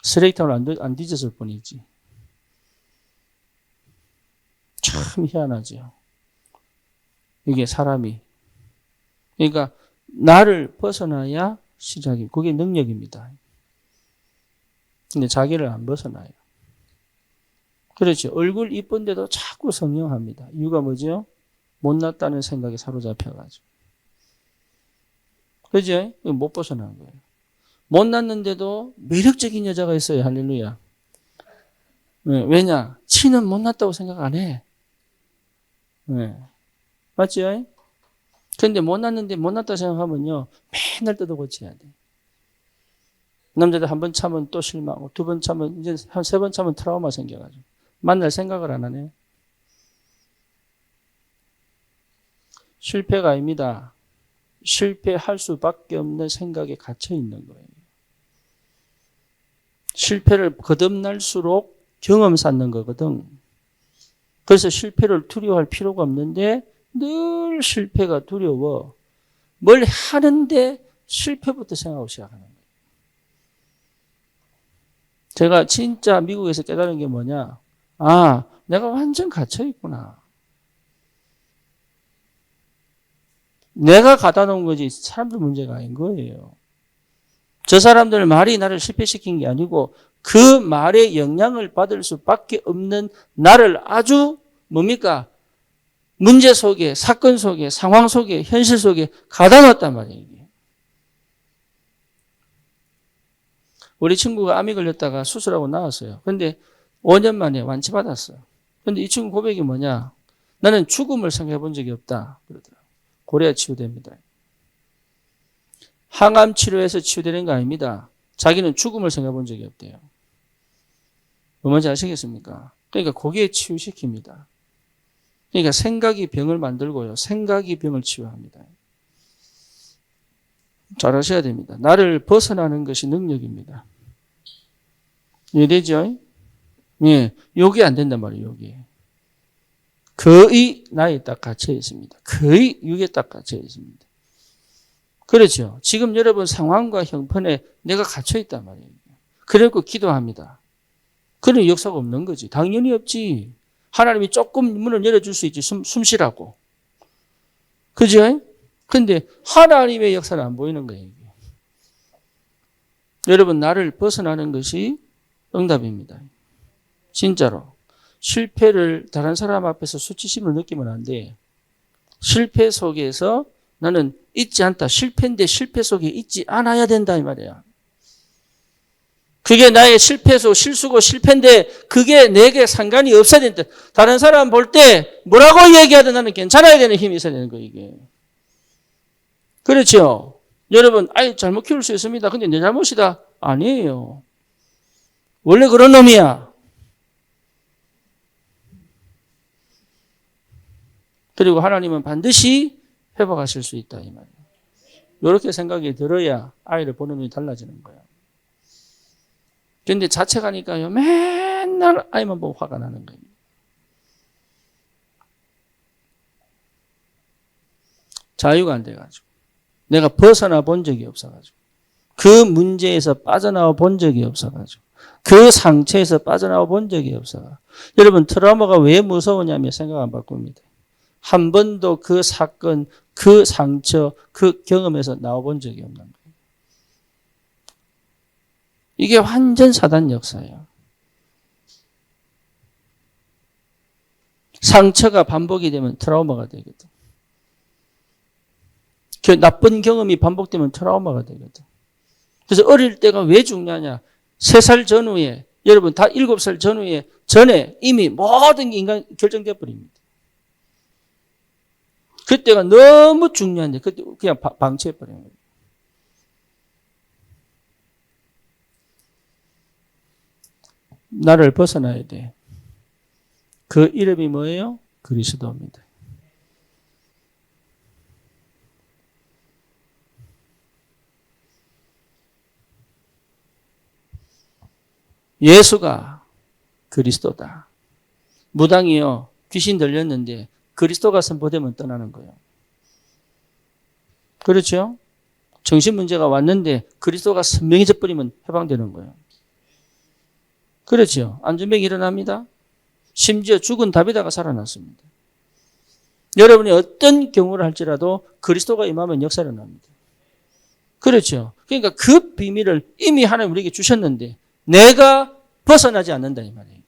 쓰레기통을 안 뒤졌을 뿐이지. 참 희한하죠. 이게 사람이. 그러니까, 나를 벗어나야 시작이, 그게 능력입니다. 근데 자기를 안 벗어나요. 그렇죠. 얼굴 이쁜데도 자꾸 성형합니다. 이유가 뭐죠? 못났다는 생각에 사로잡혀가지고. 그죠? 못 벗어난 거예요. 못났는데도 매력적인 여자가 있어요. 할렐루야. 왜냐? 치는 못났다고 생각 안 해. 맞죠? 근데 못났는데 못났다고 생각하면요. 맨날 뜯어 고쳐야 돼. 남자들 한 번 참으면 또 실망하고, 두 번 참으면, 이제 한 세 번 참으면 트라우마 생겨가지고. 만날 생각을 안 하네. 실패가 아닙니다. 실패할 수밖에 없는 생각에 갇혀 있는 거예요. 실패를 거듭날수록 경험 쌓는 거거든. 그래서 실패를 두려워할 필요가 없는데 늘 실패가 두려워. 뭘 하는데 실패부터 생각하고 시작하는 거예요. 제가 진짜 미국에서 깨달은 게 뭐냐? 아, 내가 완전 갇혀 있구나. 내가 가다 놓은 거지 사람들 문제가 아닌 거예요. 저 사람들 말이 나를 실패시킨 게 아니고 그 말에 영향을 받을 수밖에 없는 나를 아주 뭡니까? 문제 속에, 사건 속에, 상황 속에, 현실 속에 가다 놨단 말이에요. 우리 친구가 암이 걸렸다가 수술하고 나왔어요. 근데 5년 만에 완치받았어요. 근데 이 친구 고백이 뭐냐? 나는 죽음을 생각해 본 적이 없다. 그러더라고요. 고래야 치유됩니다. 항암 치료해서 치유되는 거 아닙니다. 자기는 죽음을 생각해 본 적이 없대요. 뭔지 아시겠습니까? 그러니까 거기에 치유시킵니다. 그러니까 생각이 병을 만들고요. 생각이 병을 치유합니다. 잘 하셔야 됩니다. 나를 벗어나는 것이 능력입니다. 이해되죠? 예, 요게 안 된단 말이에요, 요게. 거의 나에 딱 갇혀 있습니다. 거의 육에 딱 갇혀 있습니다. 그렇죠. 지금 여러분 상황과 형편에 내가 갇혀 있단 말이에요. 그래서 기도합니다. 그런 역사가 없는 거지. 당연히 없지. 하나님이 조금 문을 열어줄 수 있지. 숨 쉬라고. 그죠? 근데 하나님의 역사는 안 보이는 거예요. 이게. 여러분 나를 벗어나는 것이 응답입니다. 진짜로. 실패를 다른 사람 앞에서 수치심을 느끼면 안 돼. 실패 속에서 나는 있지 않다. 실패인데 실패 속에 있지 않아야 된다 이 말이야. 그게 나의 실패소, 실수고 실패인데 그게 내게 상관이 없어야 된다. 다른 사람 볼 때 뭐라고 얘기하든 나는 괜찮아야 되는 힘이 있어야 되는 거예요. 이게. 그렇죠. 여러분 아이 잘못 키울 수 있습니다. 근데 내 잘못이다. 아니에요. 원래 그런 놈이야. 그리고 하나님은 반드시 회복하실 수 있다 이 말이에요. 이렇게 생각이 들어야 아이를 보는 눈이 달라지는 거야. 그런데 자책하니까요. 맨날 아이만 보고 화가 나는 거예요. 자유가 안 돼가지고. 내가 벗어나 본 적이 없어가지고. 그 문제에서 빠져나와 본 적이 없어가지고. 그 상처에서 빠져나와 본 적이 없어가지고. 여러분 트라우마가 왜 무서우냐면 생각 안 바꿉니다. 한 번도 그 사건, 그 상처, 그 경험에서 나와 본 적이 없는 거예요. 이게 완전 사단 역사예요. 상처가 반복이 되면 트라우마가 되거든. 나쁜 경험이 반복되면 트라우마가 되거든. 그래서 어릴 때가 왜 중요하냐. 3살 전후에, 여러분 다 7살 전에 이미 모든 게 인간 결정되어 버립니다. 그때가 너무 중요한데, 그때 그냥 방치해버리는 거예요. 나를 벗어나야 돼. 그 이름이 뭐예요? 그리스도입니다. 예수가 그리스도다. 무당이요, 귀신 들렸는데 그리스도가 선포되면 떠나는 거예요. 그렇죠? 정신 문제가 왔는데 그리스도가 선명해져 버리면 해방되는 거예요. 그렇죠? 안전병이 일어납니다. 심지어 죽은 다비다가 살아났습니다. 여러분이 어떤 경우를 할지라도 그리스도가 임하면 역사가 일어납니다. 그렇죠? 그러니까 그 비밀을 이미 하나님 우리에게 주셨는데 내가 벗어나지 않는다 이 말이에요.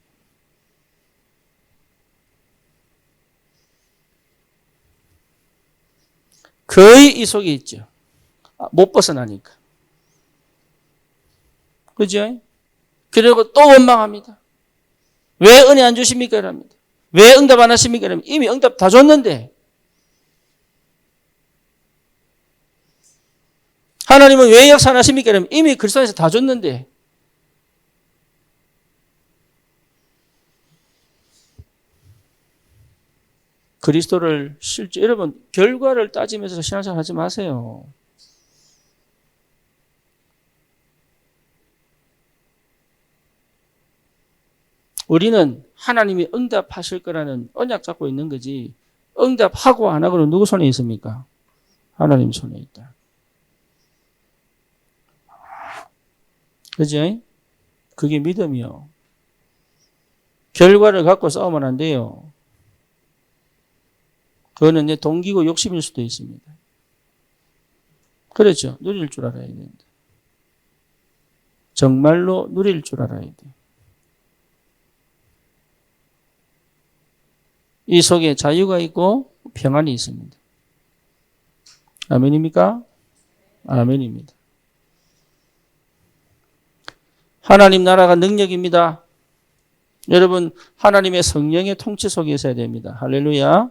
거의 이 속에 있죠. 못 벗어나니까. 그죠? 그리고 또 원망합니다. 왜 은혜 안 주십니까? 이랍니다. 왜 응답 안 하십니까? 이러면 이미 응답 다 줬는데. 하나님은 왜 역사 안 하십니까? 이러면 이미 그리스도 안에서 다 줬는데. 그리스도를 실제 여러분 결과를 따지면서 신앙생활 하지 마세요. 우리는 하나님이 응답하실 거라는 언약 잡고 있는 거지 응답하고 안 하고는 누구 손에 있습니까? 하나님 손에 있다. 그죠? 그게 믿음이요. 결과를 갖고 싸우면 안 돼요. 그거는 내 동기고 욕심일 수도 있습니다. 그렇죠. 누릴 줄 알아야 된다. 정말로 누릴 줄 알아야 돼. 이 속에 자유가 있고 평안이 있습니다. 아멘입니까? 아멘입니다. 하나님 나라가 능력입니다. 여러분 하나님의 성령의 통치 속에 있어야 됩니다. 할렐루야.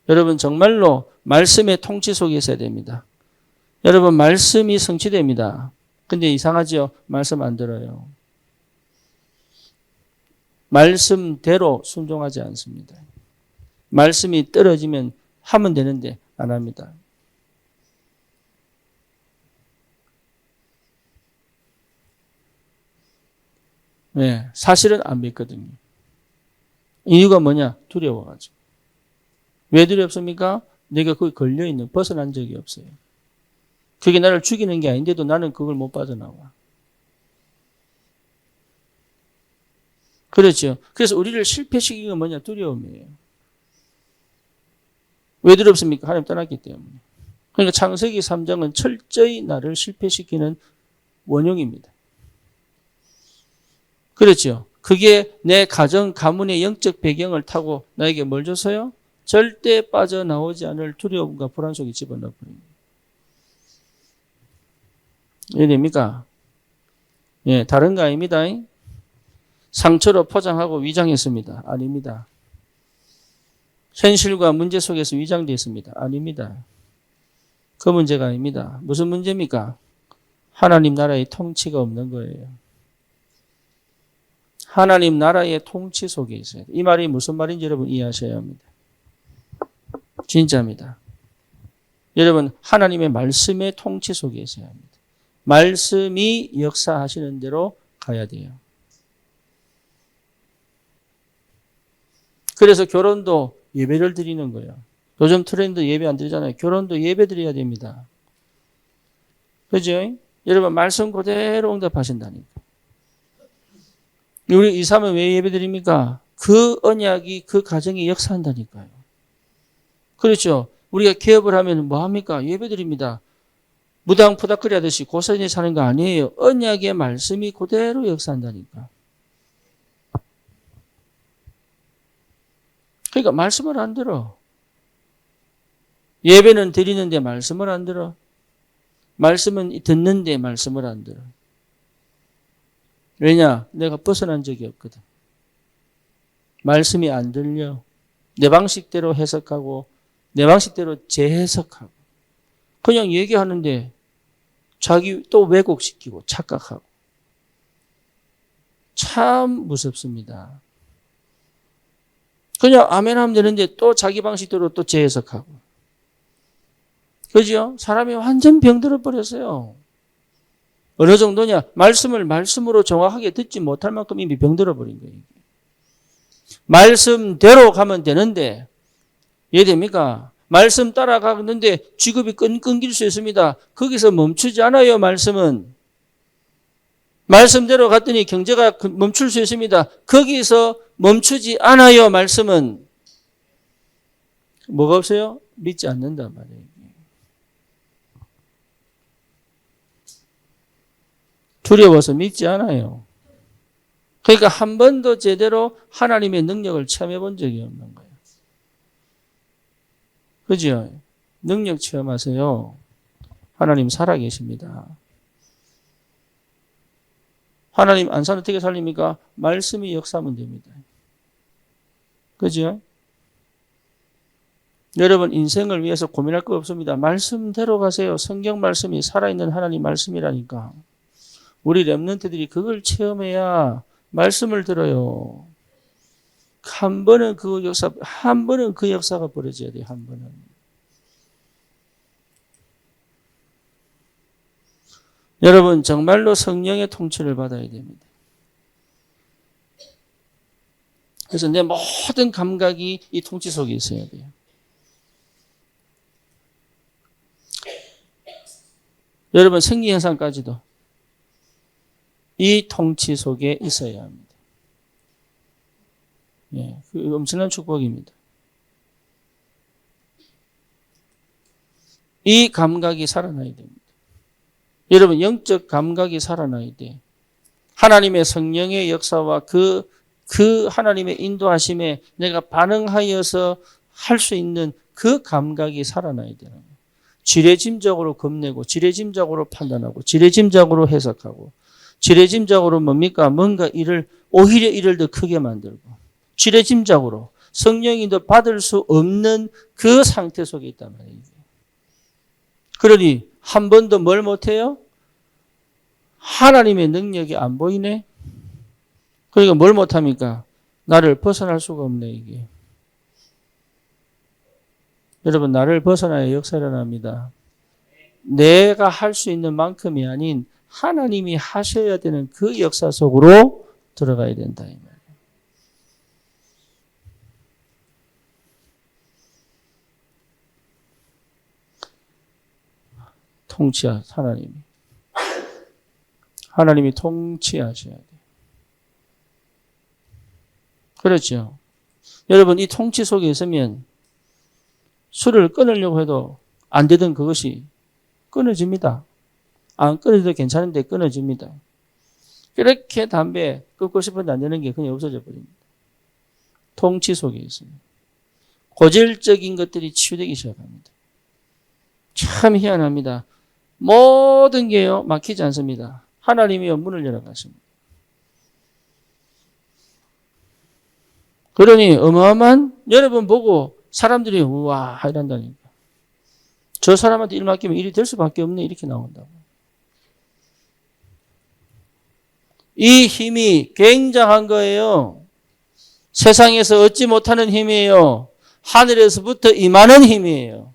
여러분 정말로 말씀의 통치 속에 있어야 됩니다. 여러분 말씀이 성취됩니다. 근데 이상하죠? 말씀 안 들어요. 말씀대로 순종하지 않습니다. 말씀이 떨어지면 하면 되는데 안 합니다. 네, 사실은 안 믿거든요. 이유가 뭐냐? 두려워가지고. 왜 두렵습니까? 내가 거기 걸려있는, 벗어난 적이 없어요. 그게 나를 죽이는 게 아닌데도 나는 그걸 못 빠져나와. 그렇죠. 그래서 우리를 실패시키는 건 뭐냐? 두려움이에요. 왜 두렵습니까? 하나님 떠났기 때문에. 그러니까 창세기 3장은 철저히 나를 실패시키는 원흉입니다. 그렇죠. 그게 내 가정, 가문의 영적 배경을 타고 나에게 뭘 줬어요? 절대 빠져나오지 않을 두려움과 불안 속에 집어넣어버립니다. 이해됩니까? 예, 다른 거 아닙니다. 상처로 포장하고 위장했습니다. 아닙니다. 현실과 문제 속에서 위장되어 있습니다. 아닙니다. 그 문제가 아닙니다. 무슨 문제입니까? 하나님 나라의 통치가 없는 거예요. 하나님 나라의 통치 속에 있어요. 이 말이 무슨 말인지 여러분 이해하셔야 합니다. 진짜입니다. 여러분 하나님의 말씀의 통치 속에 있어야 합니다. 말씀이 역사하시는 대로 가야 돼요. 그래서 결혼도 예배를 드리는 거예요. 요즘 트렌드 예배 안 드리잖아요. 결혼도 예배 드려야 됩니다. 그죠? 여러분 말씀 그대로 응답하신다니까. 우리 2,3은 왜 예배 드립니까? 그 언약이 그 가정이 역사한다니까요. 그렇죠. 우리가 개업을 하면 뭐 합니까? 예배 드립니다. 무당 푸닥거리 하듯이 고선이 사는 거 아니에요. 언약의 말씀이 그대로 역사한다니까. 그러니까 말씀을 안 들어. 예배는 드리는데 말씀을 안 들어. 말씀은 듣는데 말씀을 안 들어. 왜냐? 내가 벗어난 적이 없거든. 말씀이 안 들려. 내 방식대로 해석하고 내 방식대로 재해석하고 그냥 얘기하는데 자기 또 왜곡시키고 착각하고 참 무섭습니다. 그냥 아멘 하면 되는데 또 자기 방식대로 또 재해석하고. 그죠? 사람이 완전 병들어 버렸어요. 어느 정도냐? 말씀을 말씀으로 정확하게 듣지 못할 만큼 이미 병들어 버린 거예요. 말씀대로 가면 되는데, 이해됩니까? 말씀 따라가는데 직업이 끊길 수 있습니다. 거기서 멈추지 않아요, 말씀은. 말씀대로 갔더니 경제가 멈출 수 있습니다. 거기서 멈추지 않아요, 말씀은. 뭐가 없어요? 믿지 않는단 말이에요. 두려워서 믿지 않아요. 그러니까 한 번도 제대로 하나님의 능력을 체험해 본 적이 없는 거예요. 그죠? 능력 체험하세요. 하나님 살아계십니다. 하나님 안 사는 어떻게 살립니까? 말씀이 역사하면 됩니다. 그죠? 여러분 인생을 위해서 고민할 거 없습니다. 말씀대로 가세요. 성경 말씀이 살아있는 하나님 말씀이라니까. 우리 렘넌트들이 그걸 체험해야 말씀을 들어요. 한 번은 그 역사가 벌어져야 돼요. 한 번은. 여러분 정말로 성령의 통치를 받아야 됩니다. 그래서 내 모든 감각이 이 통치 속에 있어야 돼요. 여러분 생리현상까지도 이 통치 속에 있어야 합니다. 예, 그 엄청난 축복입니다. 이 감각이 살아나야 됩니다. 여러분 영적 감각이 살아나야 돼. 하나님의 성령의 역사와 그 하나님의 인도하심에 내가 반응하여서 할 수 있는 그 감각이 살아나야 되는 거예요. 지레짐작으로 겁내고 지레짐작으로 판단하고 지레짐작으로 해석하고 지레짐작으로 뭡니까? 뭔가 오히려 일을 더 크게 만들고 지레짐작으로 성령이 더 받을 수 없는 그 상태 속에 있단 말이에요. 그러니 한 번도 뭘 못해요? 하나님의 능력이 안 보이네? 그러니까 뭘 못합니까? 나를 벗어날 수가 없네 이게. 여러분 나를 벗어나야 역사 일어납니다. 내가 할 수 있는 만큼이 아닌 하나님이 하셔야 되는 그 역사 속으로 들어가야 된다 이 말이에요. 하나님이 통치하셔야 돼요. 그렇죠. 여러분 이 통치 속에 있으면 술을 끊으려고 해도 안 되던 그것이 끊어집니다. 안 끊어도 괜찮은데 끊어집니다. 그렇게 담배 끊고 싶은데 안 되는 게 그냥 없어져 버립니다. 통치 속에 있습니다. 고질적인 것들이 치유되기 시작합니다. 참 희한합니다. 모든 게요 막히지 않습니다. 하나님이요 문을 열어가십니다. 그러니 어마어마한 여러분 보고 사람들이 우와 이란다니까. 저 사람한테 일 맡기면 일이 될 수밖에 없네 이렇게 나온다고. 이 힘이 굉장한 거예요. 세상에서 얻지 못하는 힘이에요. 하늘에서부터 임하는 힘이에요.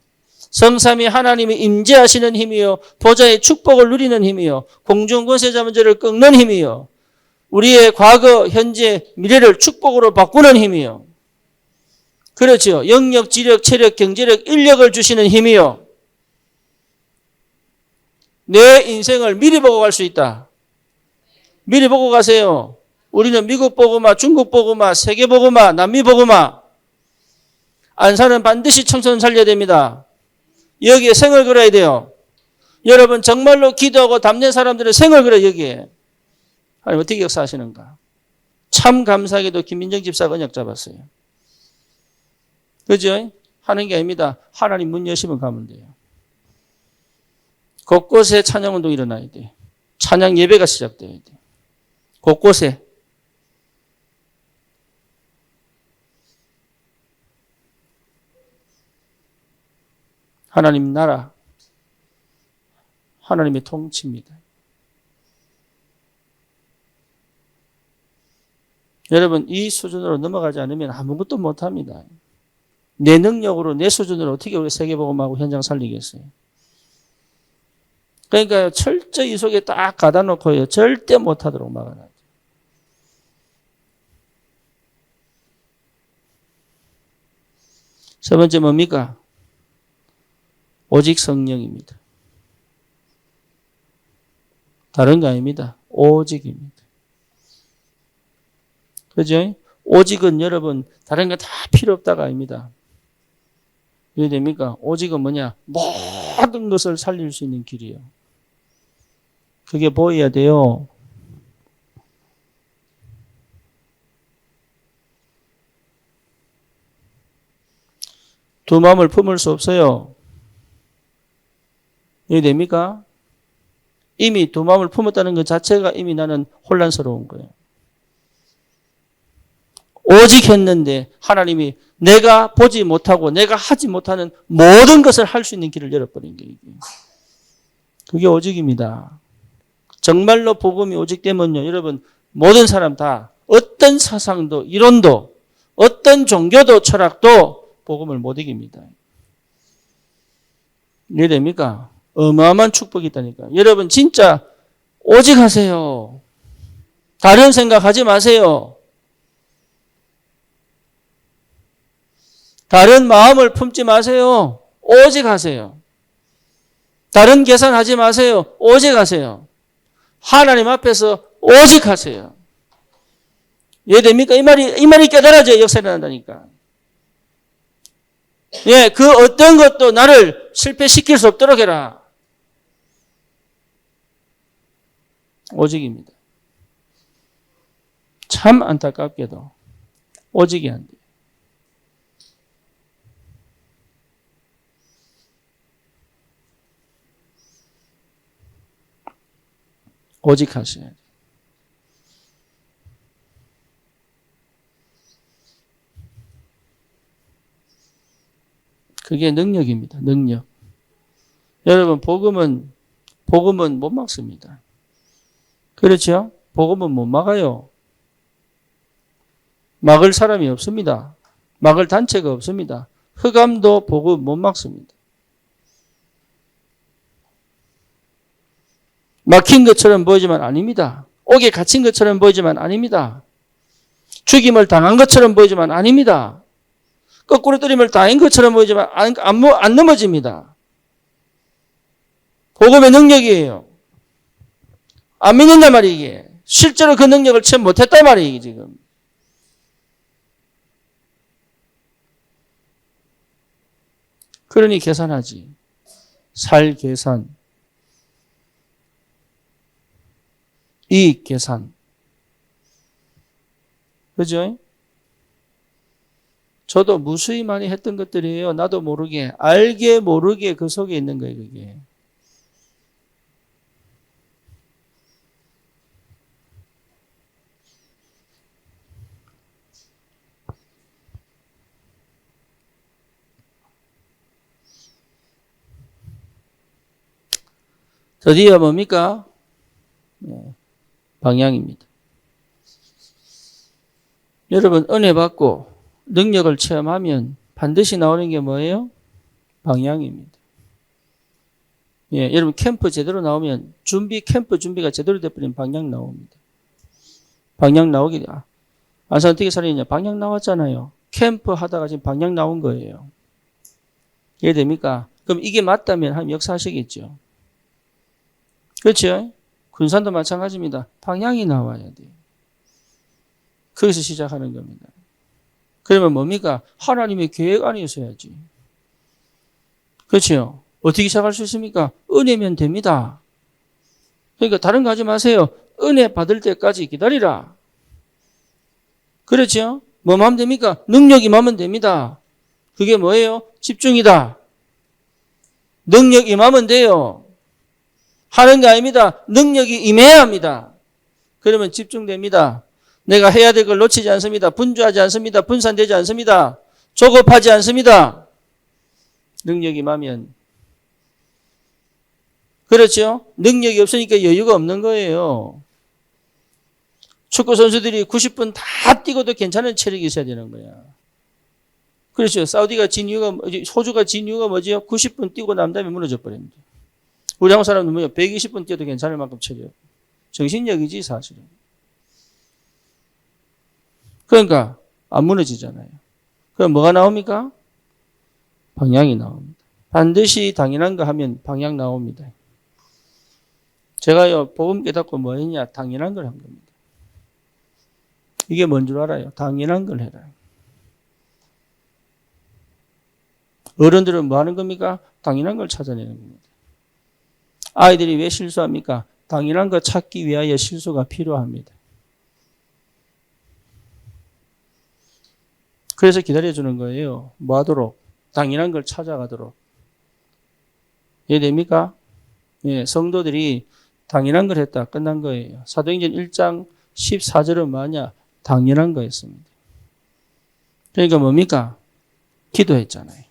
성삼위 하나님이 임재하시는 힘이요. 보좌의 축복을 누리는 힘이요. 공중권세자문제를 꺾는 힘이요. 우리의 과거, 현재, 미래를 축복으로 바꾸는 힘이요. 그렇죠. 영역, 지력, 체력, 경제력, 인력을 주시는 힘이요. 내 인생을 미리 보고 갈 수 있다. 미리 보고 가세요. 우리는 미국 보고마, 중국 보고마, 세계 보고마, 남미 보고마. 안산은 반드시 청소년 살려야 됩니다. 여기에 생을 걸어야 돼요. 여러분 정말로 기도하고 담는 사람들은 생을 걸어요. 여기에. 하나님 어떻게 역사하시는가. 참 감사하게도 김민정 집사가 언약 잡았어요. 그죠? 하는 게 아닙니다. 하나님 문 여시면 가면 돼요. 곳곳에 찬양운동이 일어나야 돼요. 찬양 예배가 시작돼야 돼요. 곳곳에. 하나님 나라, 하나님의 통치입니다. 여러분 이 수준으로 넘어가지 않으면 아무것도 못합니다. 내 능력으로 내 수준으로 어떻게 우리 세계복음하고 현장 살리겠어요. 그러니까 철저히 속에 딱 가다 놓고요. 절대 못하도록 막아놔요. 세 번째 뭡니까? 오직 성령입니다. 다른 거 아닙니다. 오직입니다. 그죠? 오직은 여러분 다른 거 다 필요 없다가 아닙니다. 이해됩니까? 오직은 뭐냐? 모든 것을 살릴 수 있는 길이에요. 그게 보여야 돼요. 두 마음을 품을 수 없어요. 이해됩니까? 이미 두 마음을 품었다는 것 자체가 이미 나는 혼란스러운 거예요. 오직 했는데 하나님이 내가 보지 못하고 내가 하지 못하는 모든 것을 할 수 있는 길을 열어버린 게 이게. 그게 오직입니다. 정말로 복음이 오직되면요. 여러분 모든 사람 다 어떤 사상도 이론도 어떤 종교도 철학도 복음을 못 이깁니다. 이해됩니까? 어마어마한 축복이 있다니까. 여러분 진짜 오직 하세요. 다른 생각하지 마세요. 다른 마음을 품지 마세요. 오직 하세요. 다른 계산하지 마세요. 오직 하세요. 하나님 앞에서 오직 하세요. 이해됩니까? 이 말이 깨달아져야 역사가 일어난다니까. 예, 그 어떤 것도 나를 실패시킬 수 없도록 해라. 오직입니다. 참 안타깝게도 오직이 안 돼요. 오직 하셔야 돼요. 그게 능력입니다. 능력. 여러분 복음은 못 막습니다. 그렇죠? 복음은 못 막아요. 막을 사람이 없습니다. 막을 단체가 없습니다. 흑암도 복음 못 막습니다. 막힌 것처럼 보이지만 아닙니다. 옥에 갇힌 것처럼 보이지만 아닙니다. 죽임을 당한 것처럼 보이지만 아닙니다. 거꾸로 때림을 당한 것처럼 보이지만 안 넘어집니다. 복음의 능력이에요. 안 믿는단 말이에요. 이게. 실제로 그 능력을 체험 못했단 말이에요. 지금. 그러니 계산하지. 살 계산. 이익 계산. 그죠? 저도 무수히 많이 했던 것들이에요. 나도 모르게. 알게 모르게 그 속에 있는 거예요. 그게. 드디어 뭡니까? 방향입니다. 여러분 은혜 받고 능력을 체험하면 반드시 나오는 게 뭐예요? 방향입니다. 예, 여러분 캠프 제대로 나오면 캠프 준비가 제대로 돼버리면 방향 나옵니다. 방향 나오기 안산 어떻게 살았냐? 방향 나왔잖아요. 캠프 하다가 지금 방향 나온 거예요. 이해됩니까? 그럼 이게 맞다면 한 역사하시겠죠. 그렇죠? 군산도 마찬가지입니다. 방향이 나와야 돼요. 거기서 시작하는 겁니다. 그러면 뭡니까? 하나님의 계획 안에 있어야지. 그렇죠? 어떻게 시작할 수 있습니까? 은혜면 됩니다. 그러니까 다른 거 하지 마세요. 은혜 받을 때까지 기다리라. 그렇죠? 뭐만 하면 됩니까? 능력이 임하면 됩니다. 그게 뭐예요? 집중이다. 능력 임하면 돼요. 하는 게 아닙니다. 능력이 임해야 합니다. 그러면 집중됩니다. 내가 해야 될 걸 놓치지 않습니다. 분주하지 않습니다. 분산되지 않습니다. 조급하지 않습니다. 능력이 임하면. 그렇죠? 능력이 없으니까 여유가 없는 거예요. 축구 선수들이 90분 다 뛰고도 괜찮은 체력이 있어야 되는 거야. 그렇죠? 소주가 진 이유가 뭐지요? 90분 뛰고 난 다음에 무너져 버립니다. 우리 한국 사람은 뭐야? 120분 뛰어도 괜찮을 만큼 체력. 정신력이지, 사실은. 그러니까, 안 무너지잖아요. 그럼 뭐가 나옵니까? 방향이 나옵니다. 반드시 당연한 거 하면 방향 나옵니다. 제가요, 복음 깨닫고 뭐 했냐? 당연한 걸 한 겁니다. 이게 뭔 줄 알아요? 당연한 걸 해라. 어른들은 뭐 하는 겁니까? 당연한 걸 찾아내는 겁니다. 아이들이 왜 실수합니까? 당연한 거 찾기 위하여 실수가 필요합니다. 그래서 기다려주는 거예요. 뭐 하도록? 당연한 걸 찾아가도록. 이해됩니까? 예, 성도들이 당연한 걸 했다. 끝난 거예요. 사도행전 1장 14절은 뭐냐? 당연한 거였습니다. 그러니까 뭡니까? 기도했잖아요.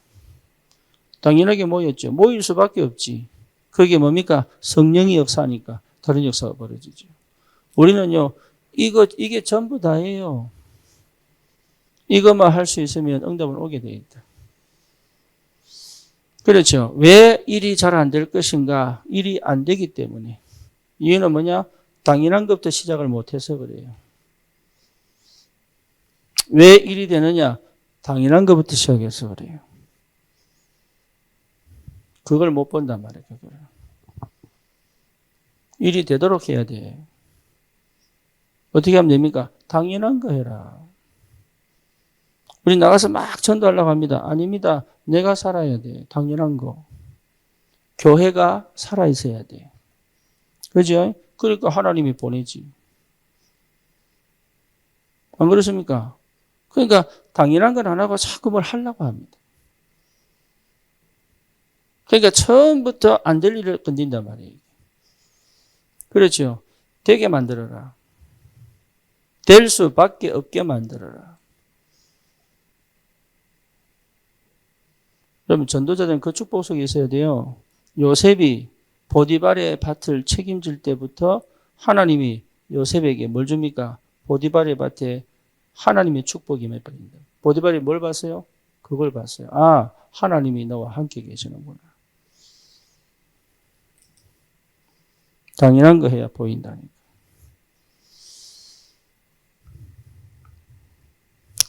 당연하게 모였죠. 모일 수밖에 없지. 그게 뭡니까? 성령이 역사하니까 다른 역사가 벌어지죠. 우리는요, 이게 전부 다예요. 이것만 할 수 있으면 응답은 오게 돼 있다. 그렇죠. 왜 일이 잘 안 될 것인가? 일이 안 되기 때문에. 이유는 뭐냐? 당연한 것부터 시작을 못해서 그래요. 왜 일이 되느냐? 당연한 것부터 시작해서 그래요. 그걸 못 본단 말이에요. 그걸. 일이 되도록 해야 돼. 어떻게 하면 됩니까? 당연한 거 해라. 우리 나가서 막 전도하려고 합니다. 아닙니다. 내가 살아야 돼. 당연한 거. 교회가 살아있어야 돼. 그죠? 그러니까 하나님이 보내지. 안 그렇습니까? 그러니까 당연한 건 안 하고 자꾸 뭘 하려고 합니다. 그러니까 처음부터 안 될 일을 건든단 말이에요. 그렇죠. 되게 만들어라. 될 수밖에 없게 만들어라. 그러면 전도자들은 그 축복 속에 있어야 돼요. 요셉이 보디발의 밭을 책임질 때부터 하나님이 요셉에게 뭘 줍니까? 보디발의 밭에 하나님의 축복이 임해버린다. 보디발이 뭘 봤어요? 그걸 봤어요. 아, 하나님이 너와 함께 계시는구나. 당연한 거 해야 보인다니까.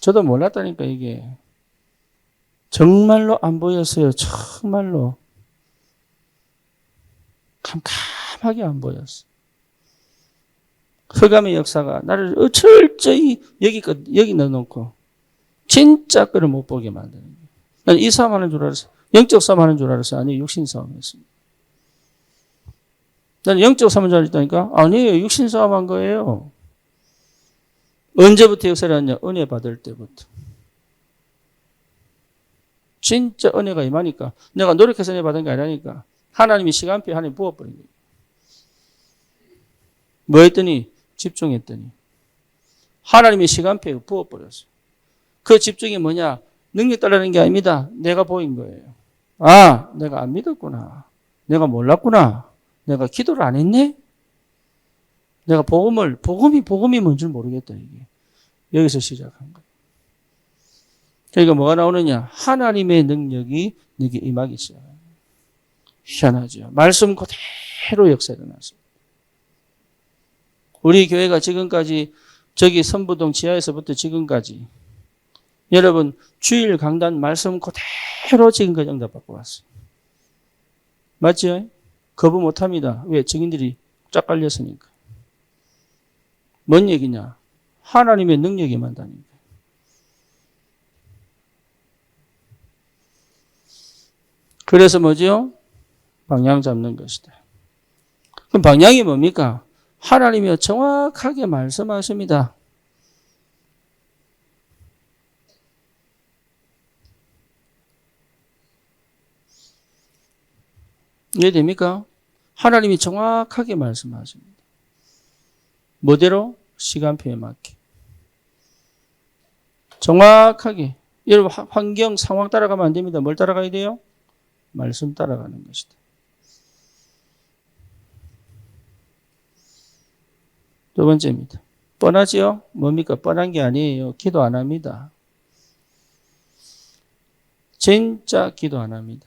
저도 몰랐다니까, 이게. 정말로 안 보였어요. 정말로. 캄캄하게 안 보였어. 흑암의 역사가 나를 철저히 여기 넣어놓고 진짜 그를 못 보게 만드는 거예요. 나는 이 싸움 하는 줄 알았어요. 영적 싸움 하는 줄 알았어요. 아니, 육신 싸움이었습니다. 나는 영적 싸움인 줄 알았다니까? 아니에요. 육신 싸움 한 거예요. 언제부터 역사를 하냐? 은혜 받을 때부터. 진짜 은혜가 임하니까 내가 노력해서 은혜 받은 게 아니라니까 하나님이 시간표에 하나님 부어버린 거예요. 뭐 했더니? 집중했더니 하나님의 시간표에 부어버렸어요. 그 집중이 뭐냐? 능력 달라는 게 아닙니다. 내가 보인 거예요. 아, 내가 안 믿었구나. 내가 몰랐구나. 내가 기도를 안 했네? 내가 복음이 뭔 줄 모르겠다, 이게. 여기서 시작한 거예요. 그러니까 뭐가 나오느냐? 하나님의 능력이 내게 임하기 시작합니다. 희한하죠. 말씀 그대로 역사가 일어났습니다. 우리 교회가 지금까지 저기 선부동 지하에서부터 지금까지 여러분 주일 강단 말씀 그대로 지금까지 응답받고 왔어요. 맞죠? 거부 못합니다. 왜? 증인들이 쫙 깔렸으니까. 뭔 얘기냐? 하나님의 능력이 임한다니까. 그래서 뭐죠? 방향 잡는 것이다. 그럼 방향이 뭡니까? 하나님이 정확하게 말씀하십니다. 이해됩니까? 하나님이 정확하게 말씀하십니다. 뭐대로? 시간표에 맞게. 정확하게. 여러분 환경, 상황 따라가면 안 됩니다. 뭘 따라가야 돼요? 말씀 따라가는 것이다. 두 번째입니다. 뻔하지요? 뭡니까? 뻔한 게 아니에요. 기도 안 합니다. 진짜 기도 안 합니다.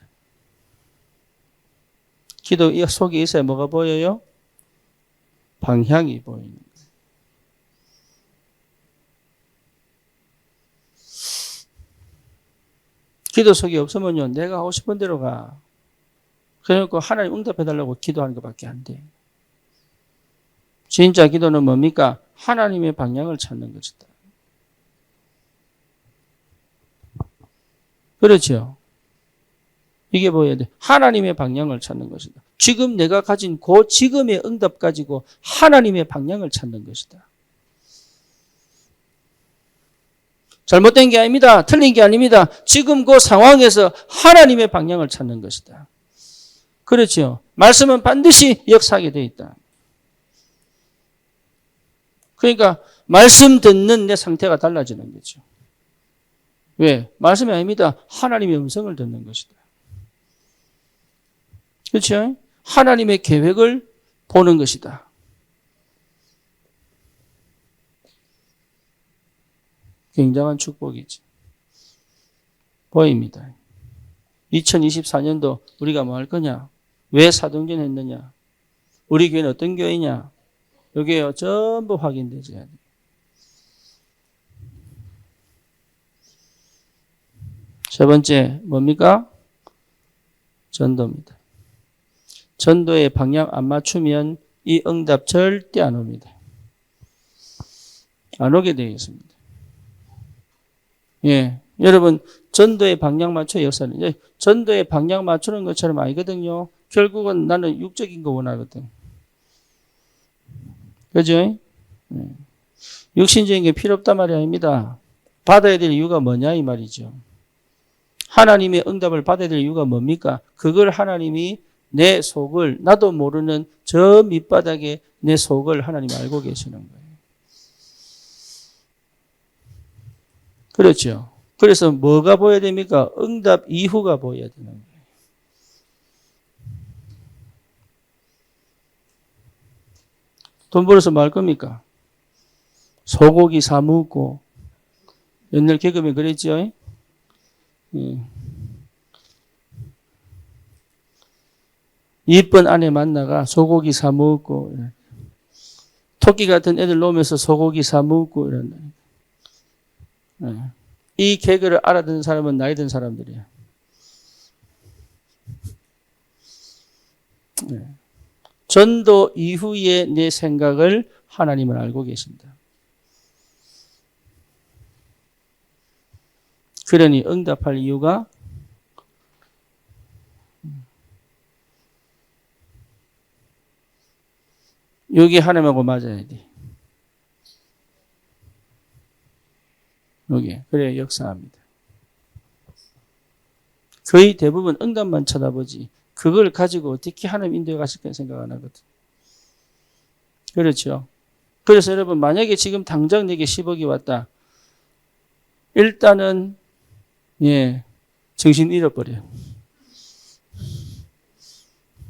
기도 속에 있어야 뭐가 보여요? 방향이 보이는 거예요. 기도 속이 없으면요, 내가 하고 싶은 대로 가. 그러니까 하나님 응답해달라고 기도하는 것밖에 안 돼. 진짜 기도는 뭡니까? 하나님의 방향을 찾는 것이다. 그렇죠? 이게 뭐야 돼? 하나님의 방향을 찾는 것이다. 지금 내가 가진 그 지금의 응답 가지고 하나님의 방향을 찾는 것이다. 잘못된 게 아닙니다. 틀린 게 아닙니다. 지금 그 상황에서 하나님의 방향을 찾는 것이다. 그렇죠. 말씀은 반드시 역사하게 되어 있다. 그러니까 말씀 듣는 내 상태가 달라지는 거죠. 왜? 말씀이 아닙니다. 하나님의 음성을 듣는 것이다. 그렇죠? 하나님의 계획을 보는 것이다. 굉장한 축복이지. 보입니다. 2024년도 우리가 뭐 할 거냐? 왜 사도행전 했느냐? 우리 교회는 어떤 교회냐? 여기에 전부 확인되어야 돼. 세 번째 뭡니까? 전도입니다. 전도의 방향 안 맞추면 이 응답 절대 안 옵니다. 안 오게 되어 있습니다. 예, 여러분 전도의 방향 맞춰 역사는 전도의 방향 맞추는 것처럼 아니거든요. 결국은 나는 육적인 거 원하거든. 그죠? 육신적인 게 필요 없단 말이 아닙니다. 받아야 될 이유가 뭐냐 이 말이죠. 하나님의 응답을 받아야 될 이유가 뭡니까? 그걸 하나님이 내 속을 나도 모르는 저 밑바닥에 내 속을 하나님 알고 계시는 거예요. 그렇죠. 그래서 뭐가 보여야 됩니까? 응답 이후가 보여야 되는 거예요. 돈 벌어서 뭐 할 겁니까? 소고기 사 먹고 옛날 개그맨 그랬죠? 이쁜 아내 만나가 소고기 사 먹고 토끼 같은 애들 놓으면서 소고기 사 먹고 이런다. 이 개그를 알아듣는 사람은 나이 든 사람들이야. 전도 이후에 내 생각을 하나님은 알고 계신다. 그러니 응답할 이유가 여기 하나님하고 맞아야 돼. 여기. 그래야 역사합니다. 거의 대부분 응답만 쳐다보지 그걸 가지고 어떻게 하나님 인도에 가실 까 생각 안 하거든. 그렇죠. 그래서 여러분 만약에 지금 당장 내게 10억이 왔다. 일단은 정신 잃어버려요.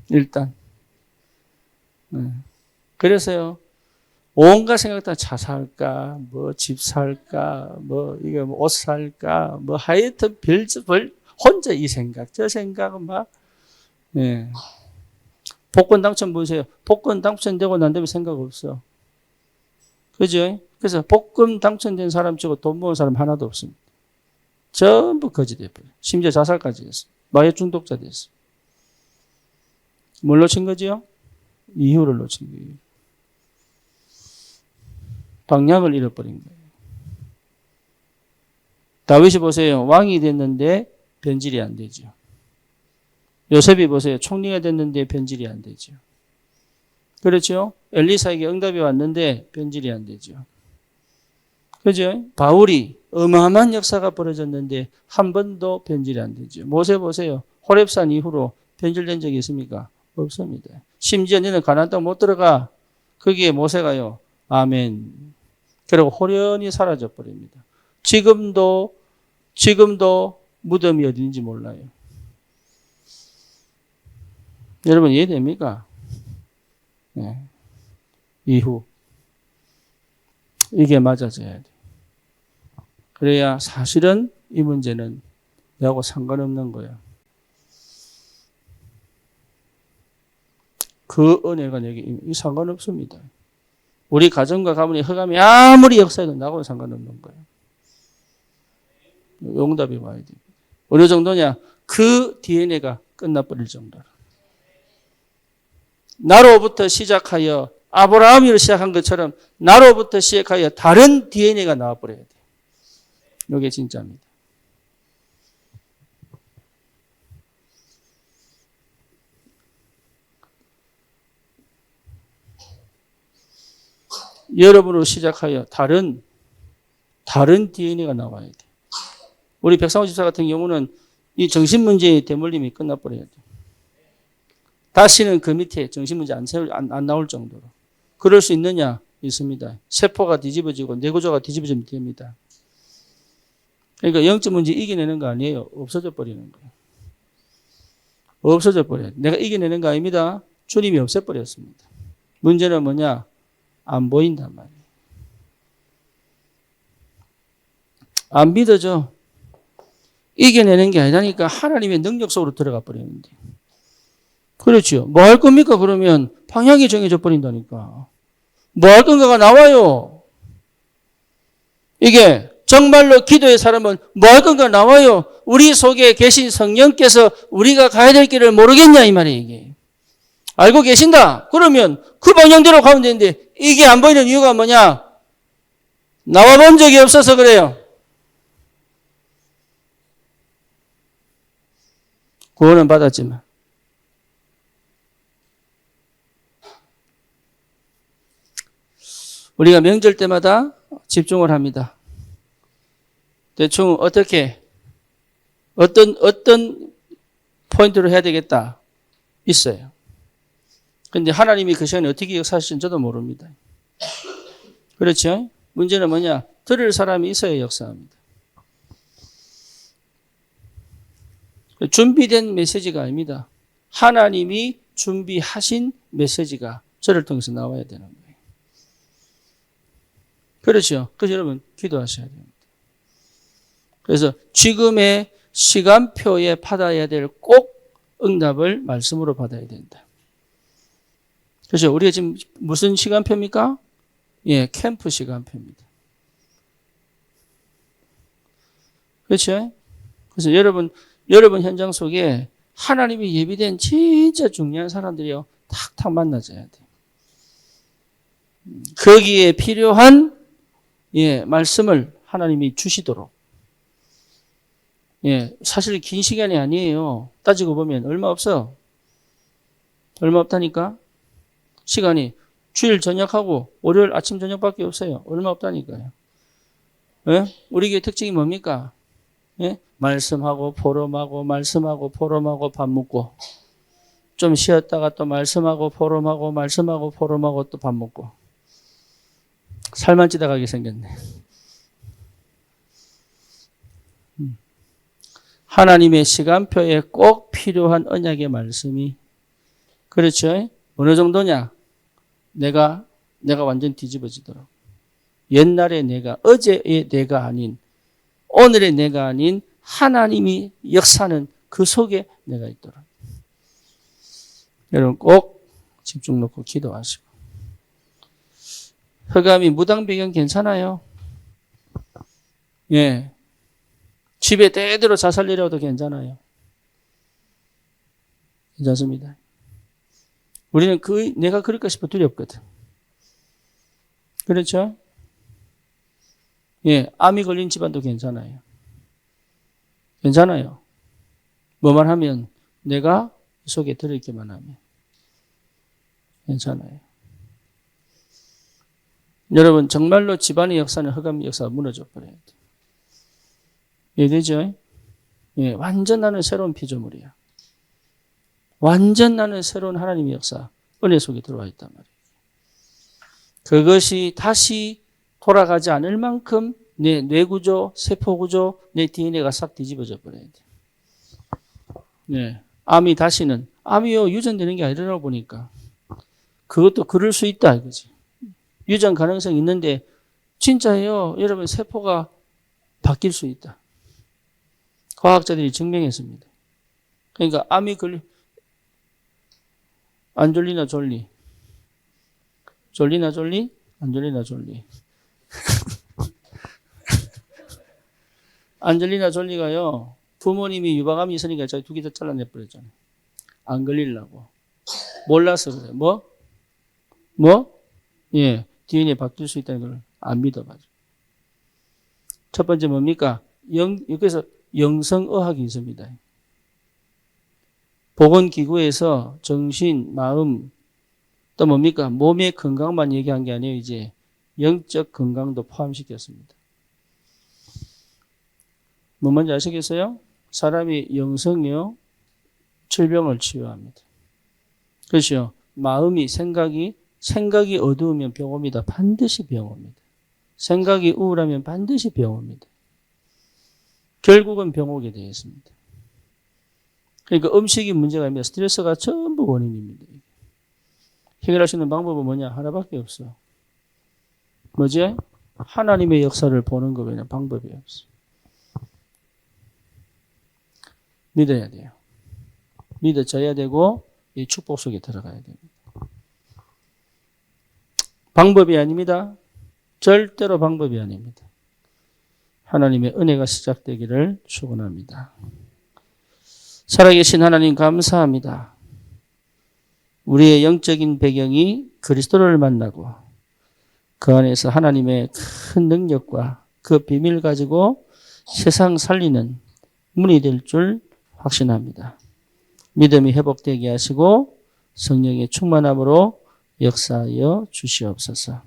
일단. 그래서요. 온갖 생각 다 차 살까, 뭐 집 살까, 뭐 이거 뭐 옷 살까, 뭐 하여튼 별짓별 혼자 이 생각, 저 생각은 막 복권 당첨 보세요. 복권 당첨되고 난 다음에 생각 없어. 그죠? 그래서 복권 당첨된 사람 치고 돈 모은 사람 하나도 없습니다. 전부 거지 돼버려요. 심지어 자살까지 했어요. 마약 중독자 됐어요. 뭘 놓친 거지요? 이유를 놓친 거예요. 방향을 잃어버린 거예요. 다윗이 보세요. 왕이 됐는데 변질이 안 되죠. 요셉이 보세요. 총리가 됐는데 변질이 안 되죠. 그렇죠? 엘리사에게 응답이 왔는데 변질이 안 되죠. 그죠? 바울이 어마어마한 역사가 벌어졌는데 한 번도 변질이 안 되죠. 모세 보세요. 호렙산 이후로 변질된 적이 있습니까? 없습니다. 심지어 너는 가나안 땅 못 들어가. 거기에 모세가요. 아멘. 그리고 호련히 사라져 버립니다. 지금도 무덤이 어딘지 몰라요. 여러분 이해됩니까? 네. 이후 이게 맞아져야 돼. 그래야 사실은 이 문제는 내하고 상관없는 거야. 그 은혜가 내게 상관없습니다. 우리 가정과 가문의 흑암이 아무리 역사해도 나하고는 상관없는 거예요. 응답이 와야 됩니다. 어느 정도냐? 그 DNA가 끝나버릴 정도로. 나로부터 시작하여 아브라함으로 시작한 것처럼 나로부터 시작하여 다른 DNA가 나와버려야 돼요. 이게 진짜입니다. 여러분으로 시작하여 다른 DNA가 나와야 돼요. 우리 백상호 집사 같은 경우는 이 정신문제의 대물림이 끝나버려야 돼요. 다시는 그 밑에 정신문제 안 나올 정도로. 그럴 수 있느냐? 있습니다. 세포가 뒤집어지고 뇌구조가 뒤집어지면 됩니다. 그러니까 영적 문제 이겨내는 거 아니에요. 없어져 버리는 거예요. 없어져 버려요. 내가 이겨내는 거 아닙니다. 주님이 없애버렸습니다. 문제는 뭐냐? 안 보인단 말이에요. 안 믿어져. 이겨내는 게 아니라니까 하나님의 능력 속으로 들어가 버리는데. 그렇죠. 뭐 할 겁니까? 그러면 방향이 정해져 버린다니까. 뭐 할 건가가 나와요. 이게 정말로 기도의 사람은 뭐 할 건가 나와요. 우리 속에 계신 성령께서 우리가 가야 될 길을 모르겠냐 이 말이에요. 이게. 알고 계신다. 그러면 그 방향대로 가면 되는데 이게 안 보이는 이유가 뭐냐? 나와 본 적이 없어서 그래요. 구원은 받았지만. 우리가 명절 때마다 집중을 합니다. 대충 어떻게, 어떤 포인트로 해야 되겠다. 있어요. 근데 하나님이 그 시간에 어떻게 역사하시는지 저도 모릅니다. 그렇죠? 문제는 뭐냐? 들을 사람이 있어야 역사합니다. 준비된 메시지가 아닙니다. 하나님이 준비하신 메시지가 저를 통해서 나와야 되는 거예요. 그렇죠? 그래서 여러분 기도하셔야 됩니다. 그래서 지금의 시간표에 받아야 될 꼭 응답을 말씀으로 받아야 된다. 그렇죠? 우리가 지금 무슨 시간표입니까? 예, 캠프 시간표입니다. 그렇죠? 그래서 여러분 현장 속에 하나님이 예비된 진짜 중요한 사람들이요. 탁탁 만나줘야 돼요. 거기에 필요한 말씀을 하나님이 주시도록. 사실 긴 시간이 아니에요. 따지고 보면 얼마 없어. 얼마 없다니까. 시간이 주일 저녁하고 월요일 아침 저녁밖에 없어요. 얼마 없다니까요. 우리 교회 특징이 뭡니까? 말씀하고 포럼하고 말씀하고 포럼하고 밥 먹고 좀 쉬었다가 또 말씀하고 포럼하고 말씀하고 포럼하고 또 밥 먹고 살만 찌다가게 생겼네. 하나님의 시간표에 꼭 필요한 언약의 말씀이 그렇죠? 어느 정도냐? 내가 완전 뒤집어지도록. 옛날의 내가, 어제의 내가 아닌, 오늘의 내가 아닌 하나님이 역사하는 그 속에 내가 있도록. 여러분 꼭 집중 놓고 기도하시고. 흑암이 무당 배경 괜찮아요? 예. 집에 대대로 자살 내려도 괜찮아요. 괜찮습니다. 우리는 내가 그럴까 싶어 두렵거든. 그렇죠? 예, 암이 걸린 집안도 괜찮아요. 괜찮아요. 뭐만 하면 내가 속에 들어있기만 하면 괜찮아요. 여러분 정말로 집안의 역사는 흑암의 역사가 무너져 버려야 돼요. 이해되죠? 예, 완전 나는 새로운 피조물이야. 완전 나는 새로운 하나님의 역사, 은혜 속에 들어와 있단 말이에요. 그것이 다시 돌아가지 않을 만큼 내 뇌구조, 세포구조, 내 DNA가 싹 뒤집어져 버려야 돼요. 네. 암이요, 유전되는 게 아니라고 보니까. 그것도 그럴 수 있다, 이거지. 유전 가능성이 있는데, 진짜예요. 여러분, 세포가 바뀔 수 있다. 과학자들이 증명했습니다. 그러니까 안 졸리나 졸리? 졸리나 졸리? 안 졸리나 졸리? 안 졸리나 졸리가요. 부모님이 유방암이 있으니까 저희 두 개 다 잘라내버렸잖아요. 안 걸리려고. 몰라서 그래. 뭐? 예. DNA 바뀔 수 있다는 걸 안 믿어가지고. 첫 번째 뭡니까? 여기서 영성의학이 있습니다. 보건기구에서 정신, 마음, 또 뭡니까? 몸의 건강만 얘기한 게 아니에요. 이제 영적 건강도 포함시켰습니다. 뭐 뭔지 아시겠어요? 사람이 영성이요. 질병을 치유합니다. 그렇죠? 마음이 생각이 어두우면 병 옵니다. 반드시 병 옵니다. 생각이 우울하면 반드시 병 옵니다. 결국은 병 오게 되어 있습니다. 그러니까 음식이 문제가 아니라 스트레스가 전부 원인입니다. 해결할 수 있는 방법은 뭐냐? 하나밖에 없어. 뭐지? 하나님의 역사를 보는 거 외에는 방법이 없어. 믿어야 돼요. 믿어져야 되고 이 축복 속에 들어가야 됩니다. 방법이 아닙니다. 절대로 방법이 아닙니다. 하나님의 은혜가 시작되기를 축원합니다. 살아계신 하나님 감사합니다. 우리의 영적인 배경이 그리스도를 만나고 그 안에서 하나님의 큰 능력과 그 비밀 가지고 세상 살리는 문이 될 줄 확신합니다. 믿음이 회복되게 하시고 성령의 충만함으로 역사하여 주시옵소서.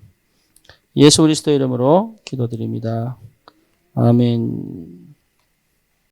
예수 그리스도 이름으로 기도드립니다. 아멘.